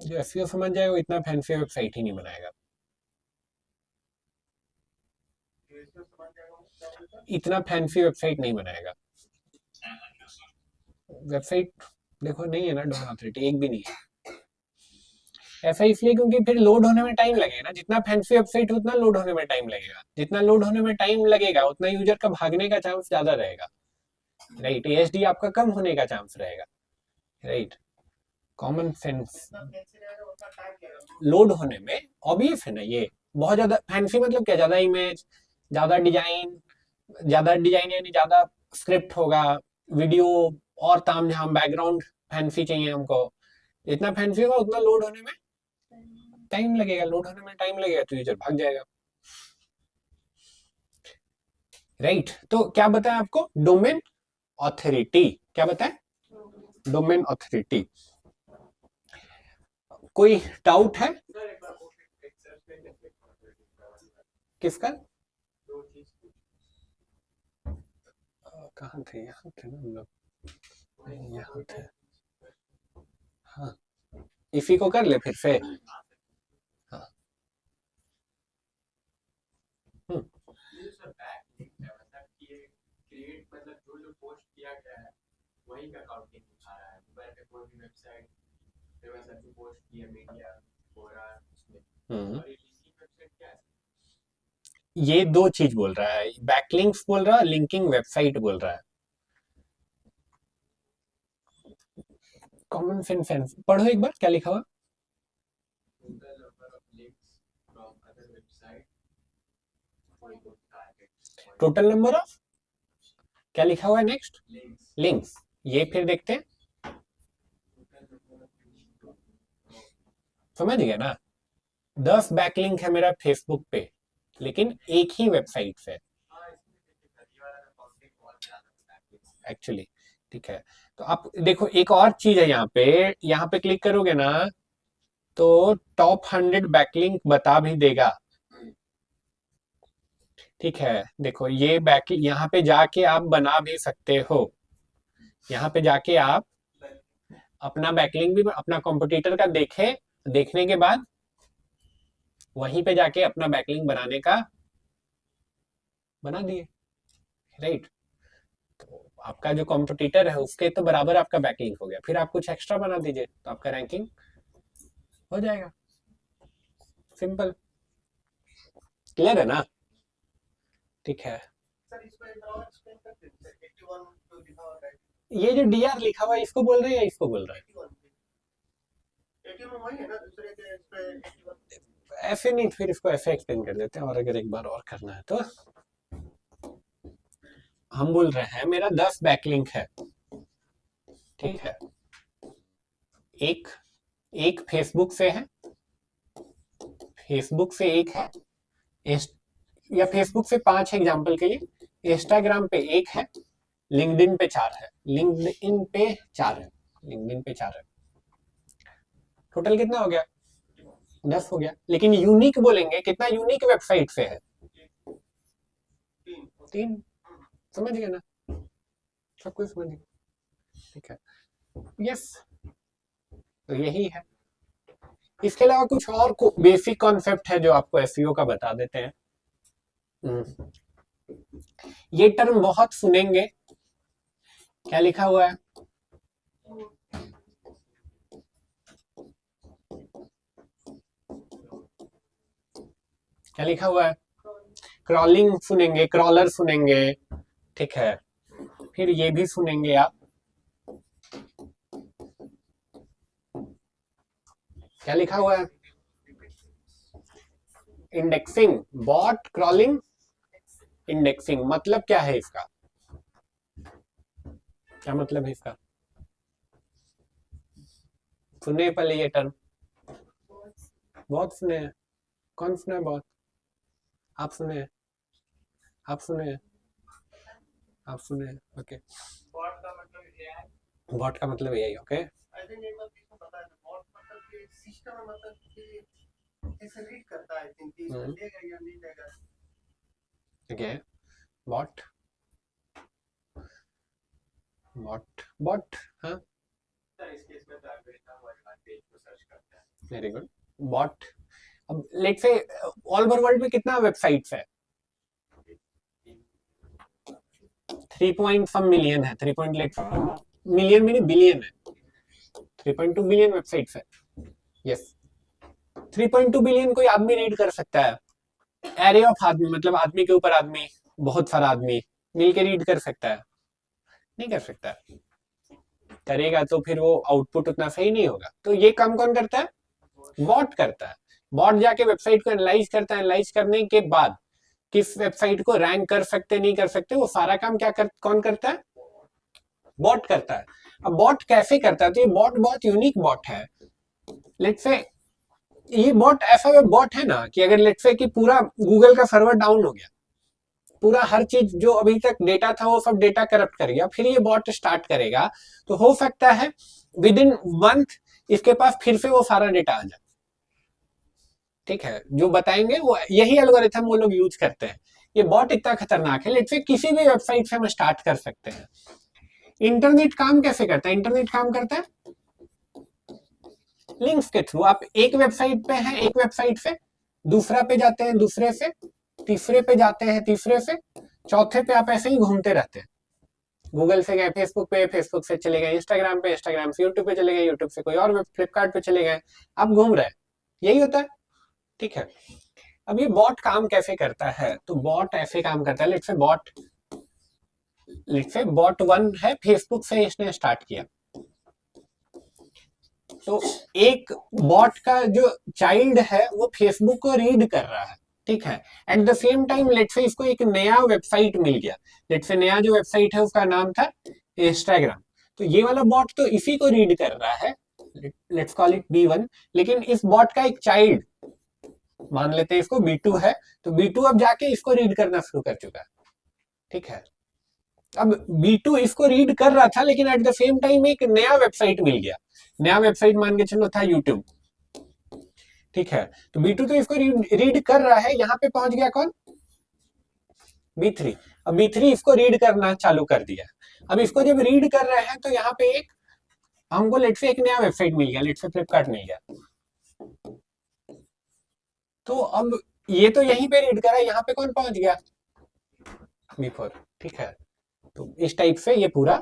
जो एफईओ समझ जाए वो इतना फैंसी वेबसाइट ही नहीं बनाएगा। इतना फैंसी वेबसाइट नहीं बनाएगा। वेबसाइट देखो नहीं है ना डोमेन अथॉरिटी, एक भी नहीं है। ऐसा इसलिए क्योंकि फिर लोड होने में टाइम लगेगा ना, जितना फैंसी वेबसाइट उतना लोड होने में टाइम लगेगा, जितना लोड होने में टाइम लगेगा उतना यूजर का भागने का चांस ज्यादा रहेगा, राइट। एएसडी आपका कम होने का चांस रहेगा, राइट। कॉमन सेंस लोड होने में ऑब्वियस है ना, ये बहुत ज्यादा फैंसी मतलब क्या, ज्यादा इमेज, ज्यादा डिजाइन यानी ज्यादा स्क्रिप्ट होगा, वीडियो और तामझाम बैकग्राउंड फैंसी चाहिए हमको। जितना फैंसी होगा उतना लोड होने में टाइम लगेगा, लोड होने में टाइम लगेगा तो यूजर भाग जाएगा, राइट। तो क्या बताया आपको? डोमेन ऑथोरिटी, क्या बताया? Domain authority. कोई डाउट है किसका? कहाँ थे? यहाँ थे ना हम लोग, नहीं यहाँ थे। हाँ इसी को कर ले फिर से। हाँ वही का काउंटिंग दिखा रहा है। मोबाइल पे कोई भी वेबसाइट पे वैसा जो पोस्ट किया मीडिया हो रहा है उसमें, और ये लिंकिंग वेबसाइट क्या है? ये दो चीज बोल रहा है, बैकलिंक्स बोल रहा है, लिंकिंग वेबसाइट बोल रहा है। कॉमन सेंस पढ़ो एक बार, क्या लिखा हुआ? Total number of links from other website for your target. Total number of क्या लिखा हुआ है नेक्स्ट? लिंक्स। लिंक्स। ये फिर देखते हैं, समझ गया ना। 10 बैकलिंक है मेरा फेसबुक पे, लेकिन एक ही वेबसाइट से एक्चुअली, ठीक है। तो आप देखो एक और चीज है यहाँ पे क्लिक करोगे ना तो टॉप 100 बैकलिंक बता भी देगा, ठीक है। देखो ये बैक यहाँ पे जाके आप बना भी सकते हो, यहाँ पे जाके आप अपना बैकलिंक भी अपना कॉम्पिटिटर का देखने के बाद वहीं पे जाके अपना बैकलिंक बनाने का बना दिए, राइट। तो आपका जो कॉम्पिटिटर है उसके तो बराबर आपका बैकलिंक हो गया, फिर आप कुछ एक्स्ट्रा बना दीजिए तो आपका रैंकिंग हो जाएगा, सिंपल। क्लियर है ना? ठीक है। सर इसको एक बार और एक्सप्लेन कर दीजिए सर। 81 जो लिखा हुआ है, ये जो DR लिखा हुआ है इसको बोल रहे हैं या इसको बोल रहे 81 वही है ना, दूसरे के इस पे 81। हैं? ऐसे नहीं, फिर इसको ऐसे एक्सप्लेन कर देते हैं, और अगर एक बार और करना है तो हम बोल रहे हैं मेरा 10 बैकलिंक है, ठीक है, एक फेसबुक से है, फेसबुक से एक है, या फेसबुक से 5 एग्जाम्पल के लिए, इंस्टाग्राम पे 1 है, लिंक्डइन पे 4 है, लिंक्डइन पे 4 है, लिंक्डइन पे 4 है, टोटल कितना हो गया? 10 हो गया। लेकिन यूनिक बोलेंगे, कितना यूनिक वेबसाइट से है? 3। समझ गए ना, सब कुछ समझ गए, ठीक है, यस। तो यही है। इसके अलावा कुछ और बेसिक कॉन्सेप्ट है जो आपको एसईओ का बता देते हैं। ये टर्म बहुत सुनेंगे, क्या लिखा हुआ है? क्या लिखा हुआ है? क्रॉलिंग सुनेंगे, क्रॉलर सुनेंगे, ठीक है, फिर ये भी सुनेंगे आप, क्या लिखा हुआ है? इंडेक्सिंग, बॉट क्रॉलिंग इंडेक्सिंग, मतलब क्या है इसका? क्या मतलब है इसका? सुने पहले ये टर्म? बहुत सुने हैं। कौन सुना है बहुत? आप सुने हैं? आप सुने हैं? आप सुने हैं? ओके, बॉट का मतलब ये है, बॉट का मतलब यही, ओके। आई थिंक एक बार इसको पता है, बॉट मतलब कि सिस्टम में, मतलब कि ऐसे रीड करता है, आई थिंक कि इसको लेगा या नहीं लेगा। ओके, बॉट, बॉट, बॉट, हाँ, सर इस केस में तो एल्गोरिथम वर्ड पेज को सर्च करता है। Very good. बॉट, अब let's say all over world में कितना वेबसाइट्स है? 3 मिलियन है, 3 मिलियन में नहीं, बिलियन है, 3.2 बिलियन वेबसाइट्स है, यस। 3.2 बिलियन कोई आदमी रीड कर सकता है? एरे ऑफ आदमी, मतलब आदमी के ऊपर आदमी, बहुत सारा आदमी मिलके रीड कर सकता है? नहीं कर सकता। करेगा तो फिर वो आउटपुट उतना सही नहीं होगा। तो ये काम कौन करता है? बॉट करता है। बॉट जाके वेबसाइट को एनालाइज करता है, एनालाइज करने के बाद किस वेबसाइट को रैंक कर सकते नहीं कर सकते, वो सारा काम कौन करता है? बॉट करता है। अब बॉट कैसे करता है? तो ये बॉट बहुत यूनिक बॉट है। लेट्स से ये बॉट ऐसा बॉट है ना कि अगर लेट्स से कि पूरा गूगल का सर्वर डाउन हो गया, पूरा हर चीज जो अभी तक डेटा था वो सब डेटा करप्ट कर गया, फिर ये बॉट स्टार्ट करेगा, तो हो सकता है विद इन मंथ इसके पास फिर से वो सारा डेटा आ जाए, ठीक है। जो बताएंगे वो यही एल्गोरिथम वो लोग यूज करते हैं। ये बॉट इतना खतरनाक है। लेट्स से किसी भी वेबसाइट से हम स्टार्ट कर सकते हैं। इंटरनेट काम कैसे करता है? इंटरनेट काम करता है लिंक्स के थ्रू। आप एक वेबसाइट पे हैं, एक वेबसाइट से दूसरा पे जाते हैं, दूसरे से तीसरे पे जाते हैं, तीसरे से चौथे पे, आप ऐसे ही घूमते रहते हैं। गूगल से गए फेसबुक पे, फेसबुक से चले गए इंस्टाग्राम पे, इंस्टाग्राम से यूट्यूब पे चले गए, यूट्यूब से कोई और फ्लिपकार्ट पे चले गए, आप घूम रहे हैं, यही होता है, ठीक है। अब ये बॉट काम कैसे करता है? तो बॉट ऐसे काम करता है, लेट्स से बॉट 1 है, फेसबुक से इसने स्टार्ट किया, तो एक बॉट का जो चाइल्ड है वो फेसबुक को रीड कर रहा है, ठीक है। At the same time let's say इसको एक नया वेबसाइट मिल गया, लेट्स से नया जो वेबसाइट है उसका नाम था इंस्टाग्राम, तो ये वाला बॉट तो इसी को रीड कर रहा है, लेट्स कॉल इट B1। लेकिन इस बॉट का एक चाइल्ड, मान लेते हैं इसको B2 है, तो B2 अब जाके इसको रीड करना शुरू कर चुका है, ठीक है। अब B2 इसको रीड कर रहा था, लेकिन एट द सेम टाइम एक नया वेबसाइट मिल गया, नया वेबसाइट मान के चलो था यूट्यूब, ठीक है। तो B2 तो इसको रीड कर रहा है, यहाँ पे पहुंच गया कौन? B3। अब B3 इसको रीड करना चालू कर दिया। अब इसको जब रीड कर रहे हैं तो यहाँ पे एक हमको लेट्स से एक नया वेबसाइट मिल गया, लेट्स से फ्लिपकार्ट मिल गया, तो अब ये तो यहीं पे रीड कर रहा है, यहाँ पे कौन पहुंच गया? B4, ठीक है। तो इस टाइप से ये पूरा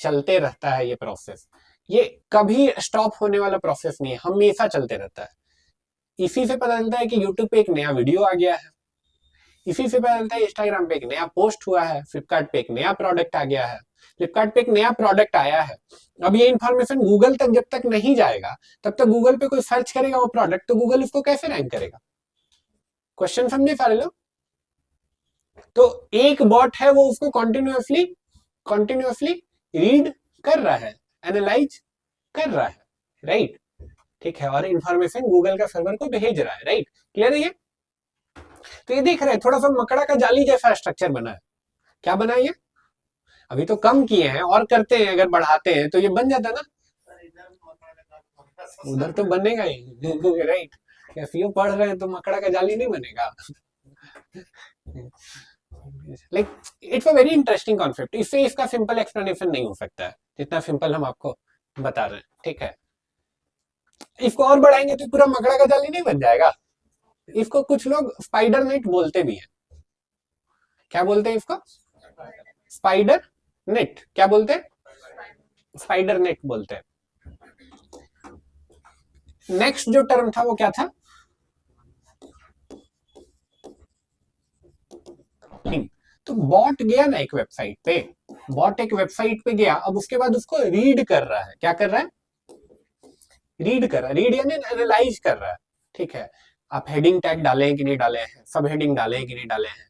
चलते रहता है ये प्रोसेस। ये कभी स्टॉप होने वाला प्रोसेस नहीं है, हमेशा चलते रहता है। इसी से पता चलता है कि YouTube पे एक नया वीडियो आ गया है, इसी से पता चलता है इंस्टाग्राम पे एक नया पोस्ट हुआ है, फ्लिपकार्ट पे एक नया प्रोडक्ट आ गया है, फ्लिपकार्ट पे एक नया प्रोडक्ट आया है। अब ये इन्फॉर्मेशन गूगल तक जब तक नहीं जाएगा तब तक गूगल पे कोई सर्च करेगा वो प्रोडक्ट तो गूगल उसको कैसे रैंक करेगा? क्वेश्चन समझे सारे लोग? तो एक बॉट है वो उसको कॉन्टिन्यूअसली रीड कर रहा है, एनालाइज कर रहा है, राइट? ठीक है, और इंफॉर्मेशन गूगल का सर्वर को भेज रहा है, राइट? क्लियर है ये? तो ये देख रहे हैं थोड़ा सा मकड़ा का जाली जैसा स्ट्रक्चर बना है। क्या बना है ये? अभी तो कम किए हैं और करते हैं, अगर बढ़ाते हैं तो ये बन जाता ना, सर इधर मकड़ा का जाल थोड़ा सा उधर तो बनेगा ही, राइट? एफईओ पढ़ रहे हैं तो मकड़ा का जाली नहीं बनेगा। Like it's a very interesting concept. इससे इसका सिंपल एक्सप्लेनेशन नहीं हो सकता है जितना सिंपल हम आपको बता रहे हैं, ठीक है? इसको और बढ़ाएंगे तो पूरा मकड़ा का जाली नहीं बन जाएगा। इसको कुछ लोग स्पाइडर नेट बोलते भी हैं। क्या बोलते हैं इसको? Spider net. क्या बोलते हैं? स्पाइडर नेट बोलते हैं। नेक्स्ट जो टर्म था वो क्या था? तो बॉट गया ना एक वेबसाइट पे, बॉट एक वेबसाइट पे गया, अब उसके बाद उसको रीड कर रहा है। क्या कर रहा है? रीड कर रहा है। रीड यानी एनालाइज कर रहा है, ठीक है? आप हेडिंग टैग डाले हैं कि नहीं डाले हैं, सब हेडिंग डाले हैं कि नहीं डाले हैं,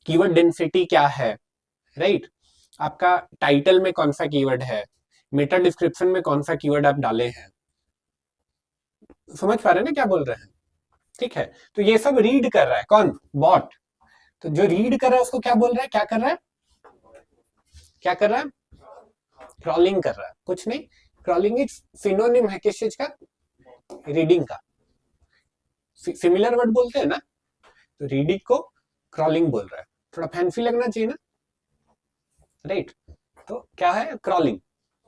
कीवर्ड डेंसिटी क्या है, राइट? आपका टाइटल में कौन सा कीवर्ड है, मेटा डिस्क्रिप्शन में कौन सा कीवर्ड आप डाले हैं। समझ पा रहे हैं ना क्या बोल रहे हैं? ठीक है, तो ये सब रीड कर रहा है कौन? बॉट। तो जो रीड कर रहा है उसको क्या बोल रहा है? क्या कर रहा है? क्या कर रहा है? क्रॉलिंग कर रहा है। कुछ नहीं, क्रॉलिंग एक सिनोनिम है किस चीज का? रीडिंग का। सिमिलर वर्ड बोलते हैं ना, तो रीडिंग को क्रॉलिंग बोल रहा है। थोड़ा फैंसी लगना चाहिए ना, राइट? तो क्या है? क्रॉलिंग,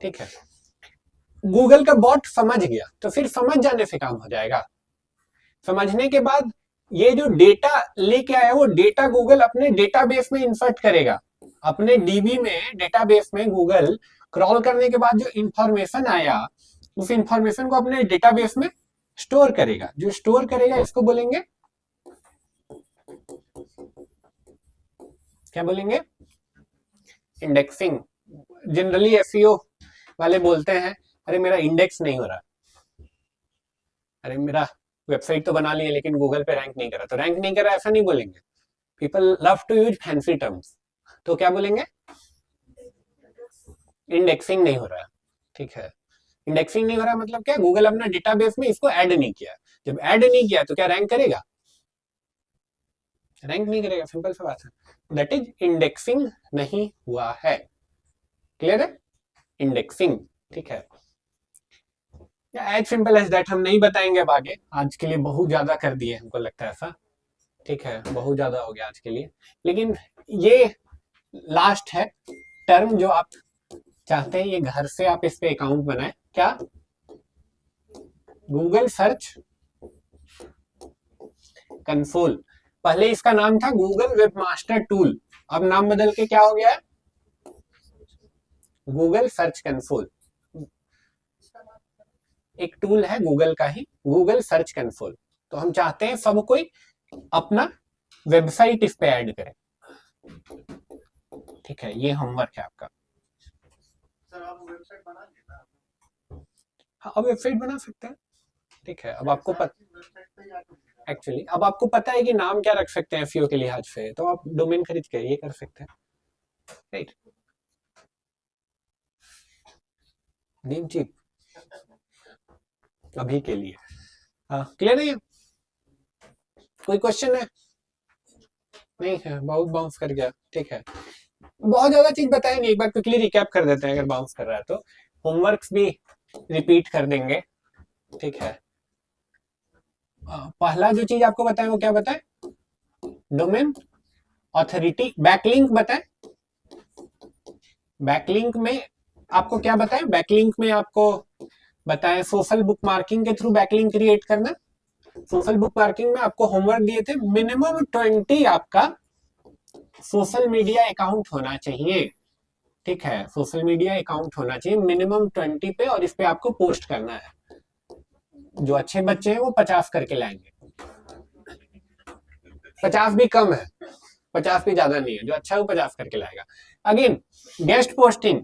ठीक है? गूगल का बॉट समझ गया तो फिर समझ जाने से काम हो जाएगा। समझने के बाद ये जो डेटा लेके आया वो डेटा गूगल अपने डेटाबेस में इंसर्ट करेगा। अपने डीबी में, डेटाबेस में गूगल क्रॉल करने के बाद जो इंफॉर्मेशन आया उस इंफॉर्मेशन को अपने डेटाबेस में स्टोर करेगा। जो स्टोर करेगा इसको बोलेंगे, क्या बोलेंगे? इंडेक्सिंग। जनरली एसईओ वाले बोलते हैं अरे मेरा इंडेक्स नहीं हो रहा, अरे मेरा वेबसाइट तो बना लिए लेकिन गूगल पे रैंक नहीं करा। तो रैंक नहीं करा ऐसा नहीं बोलेंगे, people love to use fancy terms. तो क्या बोलेंगे? इंडेक्सिंग नहीं हो रहा, ठीक है? इंडेक्सिंग नहीं हो रहा मतलब क्या? गूगल अपना डेटाबेस में इसको ऐड नहीं किया। जब ऐड नहीं किया तो क्या रैंक करेगा? रैंक नहीं करेगा, सिंपल सा बात है। दैट इज इंडेक्सिंग नहीं हुआ है। क्लियर है? इंडेक्सिंग, ठीक है? As simple as that. हम नहीं बताएंगे अब आगे, आज के लिए बहुत ज्यादा कर दिए हमको लगता है ऐसा, ठीक है? बहुत ज्यादा हो गया आज के लिए, लेकिन ये लास्ट है टर्म जो आप चाहते हैं ये घर से आप इस पे अकाउंट बनाए। क्या? Google search console. पहले इसका नाम था गूगल वेबमास्टर टूल, अब नाम बदल के क्या हो गया है? Google search console. एक टूल है गूगल का ही, गूगल सर्च कंसोल। तो हम चाहते हैं सब कोई अपना वेबसाइट इस पे ऐड करे, ठीक है? ये होमवर्क है आपका। सर आप वेबसाइट बना लेना। हाँ, अब वेबसाइट बना सकते हैं, ठीक है? अब आपको वेबसाइट पे जाके एक्चुअली अब आपको पता है कि नाम क्या रख सकते हैं एसईओ के लिहाज से, तो आप डोमेन खरीद के ये कर सकते हैं, राइट? नेम चीप अभी के लिए। हाँ, क्लियर है ये? कोई क्वेश्चन है? नहीं है, बहुत बाउंस कर गया, ठीक है? बहुत ज्यादा चीज बताए नहीं, एक बार क्विकली रिकैप कर देते हैं अगर बाउंस कर रहा है तो। होमवर्क्स भी रिपीट कर देंगे, ठीक है? पहला जो चीज आपको बताएं वो क्या बताएं? Domain authority. बैकलिंक बताएं। बैकलिंक में आपको क्या बताएं? बैकलिंक में आपको बताएं सोशल बुक मार्किंग के थ्रू बैकलिंक क्रिएट करना। सोशल बुक मार्किंग में आपको होमवर्क दिए थे मिनिमम 20 आपका सोशल मीडिया अकाउंट होना चाहिए, ठीक है? सोशल मीडिया अकाउंट होना चाहिए मिनिमम 20 पे, और इस पे आपको पोस्ट करना है। जो अच्छे बच्चे हैं वो 50 करके लाएंगे, 50 भी कम है, 50 भी ज्यादा नहीं है, जो अच्छा है वो 50 करके लाएगा। Again guest posting,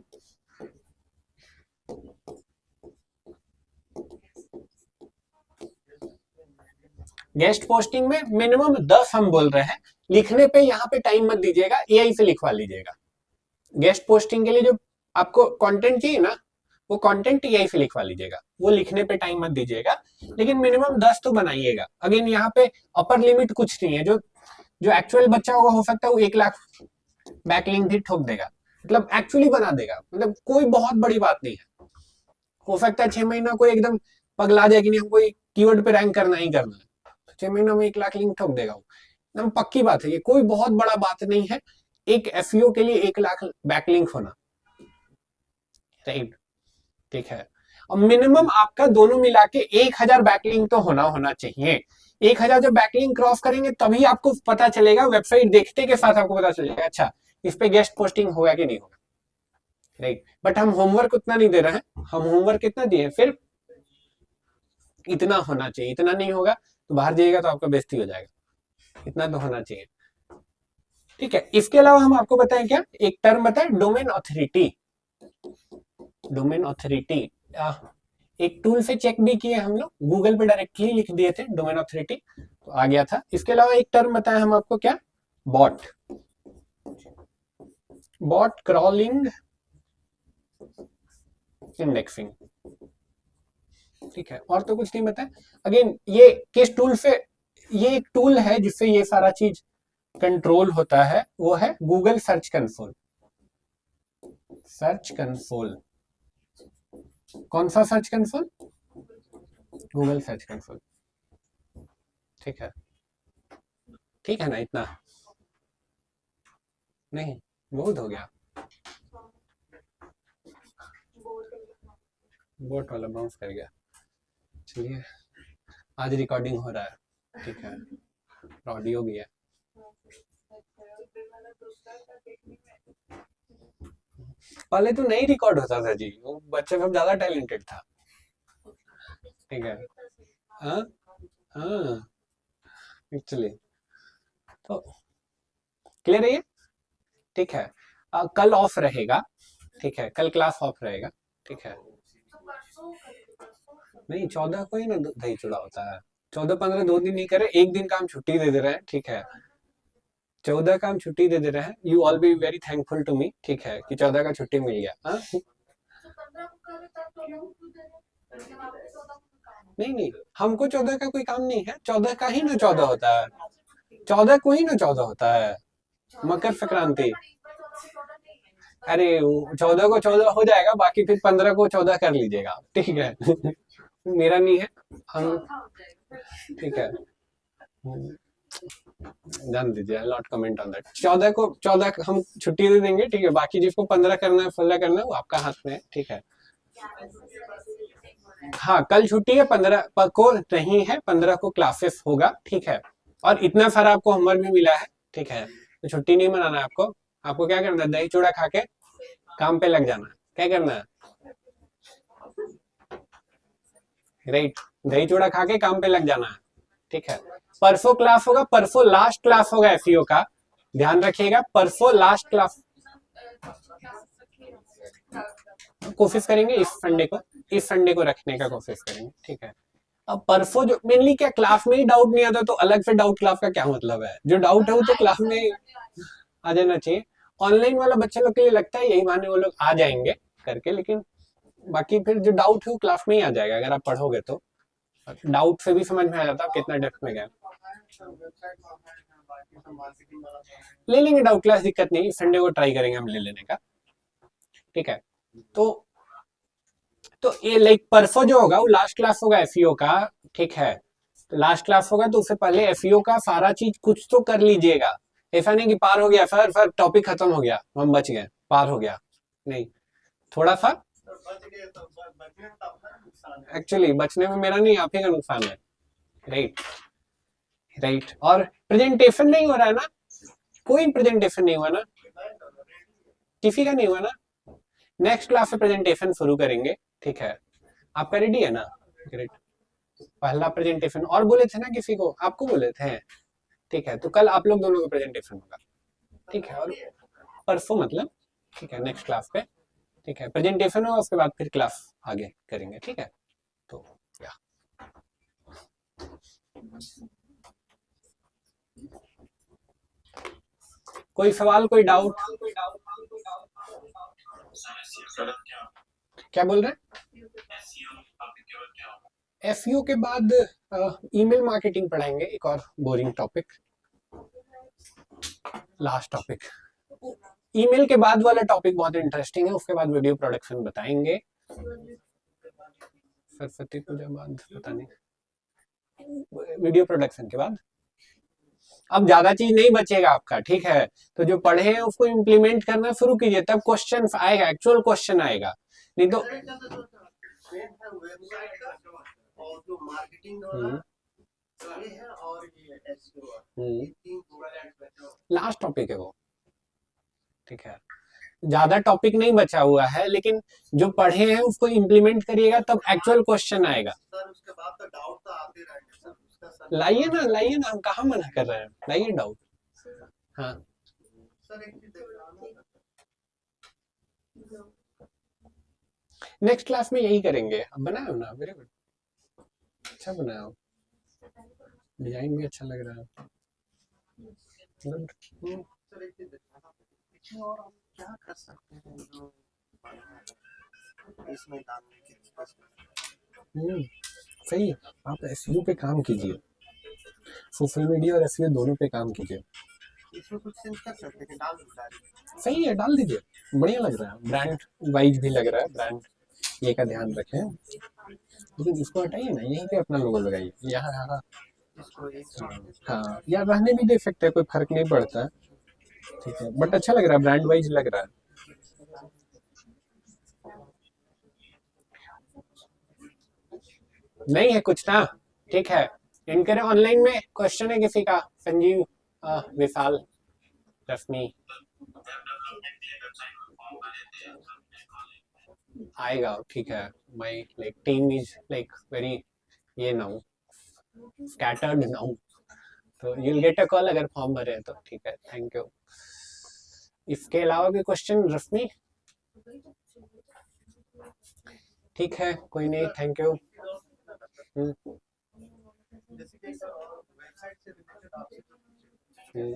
guest posting में मिनिमम 10 हम बोल रहे हैं। लिखने पे यहाँ पे टाइम मत दीजिएगा, एआई से लिखवा लीजिएगा। गेस्ट पोस्टिंग के लिए जो आपको कंटेंट चाहिए ना, वो कंटेंट एआई से लिखवा लीजिएगा, वो लिखने पे टाइम मत दीजिएगा, लेकिन मिनिमम 10 तो बनाइएगा। अगेन यहाँ पे अपर लिमिट कुछ नहीं है, जो जो एक्चुअल बच्चा होगा हो सकता है वो 1 लाख बैकलिंक भी ठोक देगा, मतलब एक्चुअली बना देगा, मतलब कोई बहुत बड़ी बात नहीं है। हो सकता है 6 महीना कोई एकदम पगला जाए कि नहीं हमको कीवर्ड पे रैंक करना ही करना है, 6 महीनों में 1 लाख लिंक ठोक देगा वो, एकदम पक्की बात है, ये कोई बहुत बड़ा बात नहीं है एक एसईओ के लिए 1 लाख बैकलिंक होना, राइट? ठीक है, और मिनिमम आपका दोनों मिला के 1000 बैकलिंक तो होना चाहिए। 1000 जब बैकलिंक क्रॉस करेंगे तभी आपको पता चलेगा, वेबसाइट देखते के साथ आपको पता चलेगा अच्छा इस पे गेस्ट पोस्टिंग होगा कि नहीं होगा, राइट? बट हम होमवर्क उतना नहीं दे रहे हैं, हम होमवर्क कितना दिए, फिर इतना होना चाहिए, इतना नहीं होगा तो बाहर जाइएगा तो आपका बेइज्जती हो जाएगा, इतना तो होना चाहिए। ठीक है, इसके अलावा हम आपको बताएं क्या, एक टर्म बताएं, डोमेन ऑथोरिटी। डोमेन ऑथोरिटी एक टूल से चेक भी किए हम लोग, गूगल पे डायरेक्टली लिख दिए थे डोमेन ऑथोरिटी तो आ गया था। इसके अलावा एक टर्म बताया हम आपको क्या, बॉट। बॉट क्रॉलिंग इंडेक्सिंग, ठीक है, और तो कुछ नहीं बताया। अगेन ये किस टूल से, ये एक टूल है जिससे ये सारा चीज कंट्रोल होता है, वो है Google search console. Search console, कौन सा search console, Google search console, ठीक है, ठीक है ना, इतना नहीं बहुत हो गया, बोट वाला बाउंस कर गया। चलिए आज रिकॉर्डिंग हो रहा है, ठीक है, ऑडियो भी है। पहले तो नहीं रिकॉर्ड होता था जी, वो बच्चे सब ज्यादा टैलेंटेड था, ठीक है, हाँ हाँ एक्चुअली, तो क्लियर है ये, ठीक है। कल ऑफ रहेगा, ठीक है, कल क्लास ऑफ रहेगा, ठीक है। नहीं 14 को ही ना दही चूड़ा होता है, 14-15 2 दिन नहीं करे, 1 दिन का हम छुट्टी दे रहे हैं, ठीक है, 14 का हम छुट्टी दे रहे हैं। You all be very thankful to me, ठीक है, कि 14 का छुट्टी मिल गया। हाँ नहीं हमको 14 का कोई काम नहीं है, 14 का ही ना 14 होता है, 14 को ही ना 14 होता है, मकर संक्रांति। अरे 14 को 14 हो जाएगा, बाकी फिर 15 को 14 कर लीजिएगा, ठीक है। मेरा नहीं है, हम, ठीक है, जान दीजिए, आई नॉट कमेंट ऑन दैट। 14 को 14 हम छुट्टी दे देंगे, ठीक है, बाकी जिसको 15 करना है 16 करना है वो आपका हाथ में है, ठीक है। हाँ कल छुट्टी है, 15 को नहीं है, 15 को क्लासेस होगा, ठीक है, और इतना सारा आपको होमवर्क भी मिला है, ठीक है, तो छुट्टी नहीं मनाना है आपको। आपको क्या करना है, दही चूड़ा खा के काम पे लग जाना है, क्या करना है, राइट, दही चूड़ा खा के काम पे लग जाना है, ठीक है। परसों क्लास होगा, परसों लास्ट क्लास होगा एसईओ का, ध्यान रखिएगा, परसों लास्ट क्लास, कोशिश करेंगे इस संडे को रखने का कोशिश करेंगे, ठीक है। अब परसों जो मेनली क्या क्लास में ही डाउट नहीं आता तो अलग से डाउट क्लास का क्या मतलब है, जो डाउट है वो तो क्लास में आ जाना चाहिए। ऑनलाइन वाला बच्चे लोग के लिए लगता है यही माने वो लोग आ जाएंगे करके, लेकिन बाकी फिर जो डाउट है वो क्लास में ही आ जाएगा अगर आप पढ़ोगे तो, डाउट से भी समझ में आ जाता है कितना डेप्थ में गया। ले लेंगे डाउट क्लास, दिक्कत नहीं, संडे को ट्राई करेंगे हम ले लेने का, ठीक है। तो ये लाइक परसों जो होगा वो लास्ट क्लास होगा एसईओ का, ठीक है, लास्ट क्लास होगा तो उससे पहले एसईओ का सारा चीज कुछ तो कर लीजिएगा। ऐसा नहीं कि पार हो गया सर टॉपिक खत्म हो गया हम बच गए, पार हो गया नहीं, थोड़ा सा एक्चुअली बचने में मेरा नहीं, आप ही का नुकसान है, राइट। और प्रेजेंटेशन नहीं हो रहा है ना, कोई प्रेजेंटेशन नहीं हुआ ना, किसी का नहीं हुआ ना, नेक्स्ट क्लास से प्रेजेंटेशन शुरू करेंगे, ठीक है, आपका रेडी है ना, ग्रेट। पहला प्रेजेंटेशन और बोले थे ना किसी को, आपको बोले थे, ठीक है, तो कल आप लोग दोनों का प्रेजेंटेशन होगा, ठीक है, और परसों मतलब, ठीक है, नेक्स्ट क्लास पे, ठीक है, प्रेजेंटेशन होगा, उसके बाद फिर क्लास आगे करेंगे, ठीक है। तो या कोई सवाल, कोई डाउट? क्या बोल रहे हैं? एसईओ के बाद ईमेल मार्केटिंग पढ़ाएंगे, एक और boring topic, last topic. Email के बाद वाला टॉपिक बहुत इंटरेस्टिंग है, उसके बाद वीडियो प्रोडक्शन बताएंगे, सरस्वती पूजा बाद पता नहीं, वीडियो प्रोडक्शन के बाद। अब ज्यादा चीज नहीं बचेगा आपका, ठीक है, तो जो पढ़े हैं उसको इम्प्लीमेंट करना शुरू कीजिए, तब क्वेश्चन आएगा, एक्चुअल क्वेश्चन आएगा, नहीं तो वेबसाइट का और जो मार्केटिंग वाला ये है और ये एसईओ, ये तीन गूगल एड्स बचा हुआ लास्ट टॉपिक है वो, ठीक है, ज्यादा टॉपिक नहीं बचा हुआ है, लेकिन जो पढ़े हैं उसको इम्प्लीमेंट करिएगा, तब एक्चुअल क्वेश्चन आएगा। सर उसके बाद तो डाउट तो आते रहेंगे सर, उसका सर लाइए ना, लाइए ना, हम कहाँ मना कर रहे हैं, लाइए डाउट। हाँ सर एक चीज देखना, नेक्स्ट क्लास में यही करेंगे। अब बनाओ ना, वेरी गुड, अच्छा बनाओ, डिजाइन भी अच्छा लग रहा है, गुड। सर एक चीज देखना, इसमें और हम क्या कर सकते हैं जो इसमें डालने के लिए। सही है, आप एसईओ पे काम कीजिए, सोशल मीडिया और एसईओ दोनों पे काम कीजिए। इसमें कुछ चेंज कर सकते हैं, डाल दूं डायरेक्ट? सही है, डाल दीजिए, बढ़िया लग रहा है, ब्रांड वाइज भी लग रहा है, ब्रांड ये का ध्यान रखें, लेकिन इसको हटाइए ना, यहीं पे अपना लोगो लगाइए, यहाँ यहाँ, इसको एक हाँ, या रहने भी दे सकते हैं, कोई फर्क नहीं पड़ता, ठीक है, बट अच्छा लग रहा है, ब्रांड वाइज लग रहा है। नहीं है कुछ ना, ठीक है, इनके ऑनलाइन में क्वेश्चन है किसी का, संजीव, विशाल, रश्मि, आएगा, ठीक है, my like team is like very ये नाउ स्कैटर्ड नाउ, तो you will get a call अगर फॉर्म भरे तो, ठीक है, थैंक यू। इसके अलावा भी क्वेश्चन रश्मि? ठीक है, कोई नहीं, थैंक यू। जैसे कि वेबसाइट से रिलेटेड आपसे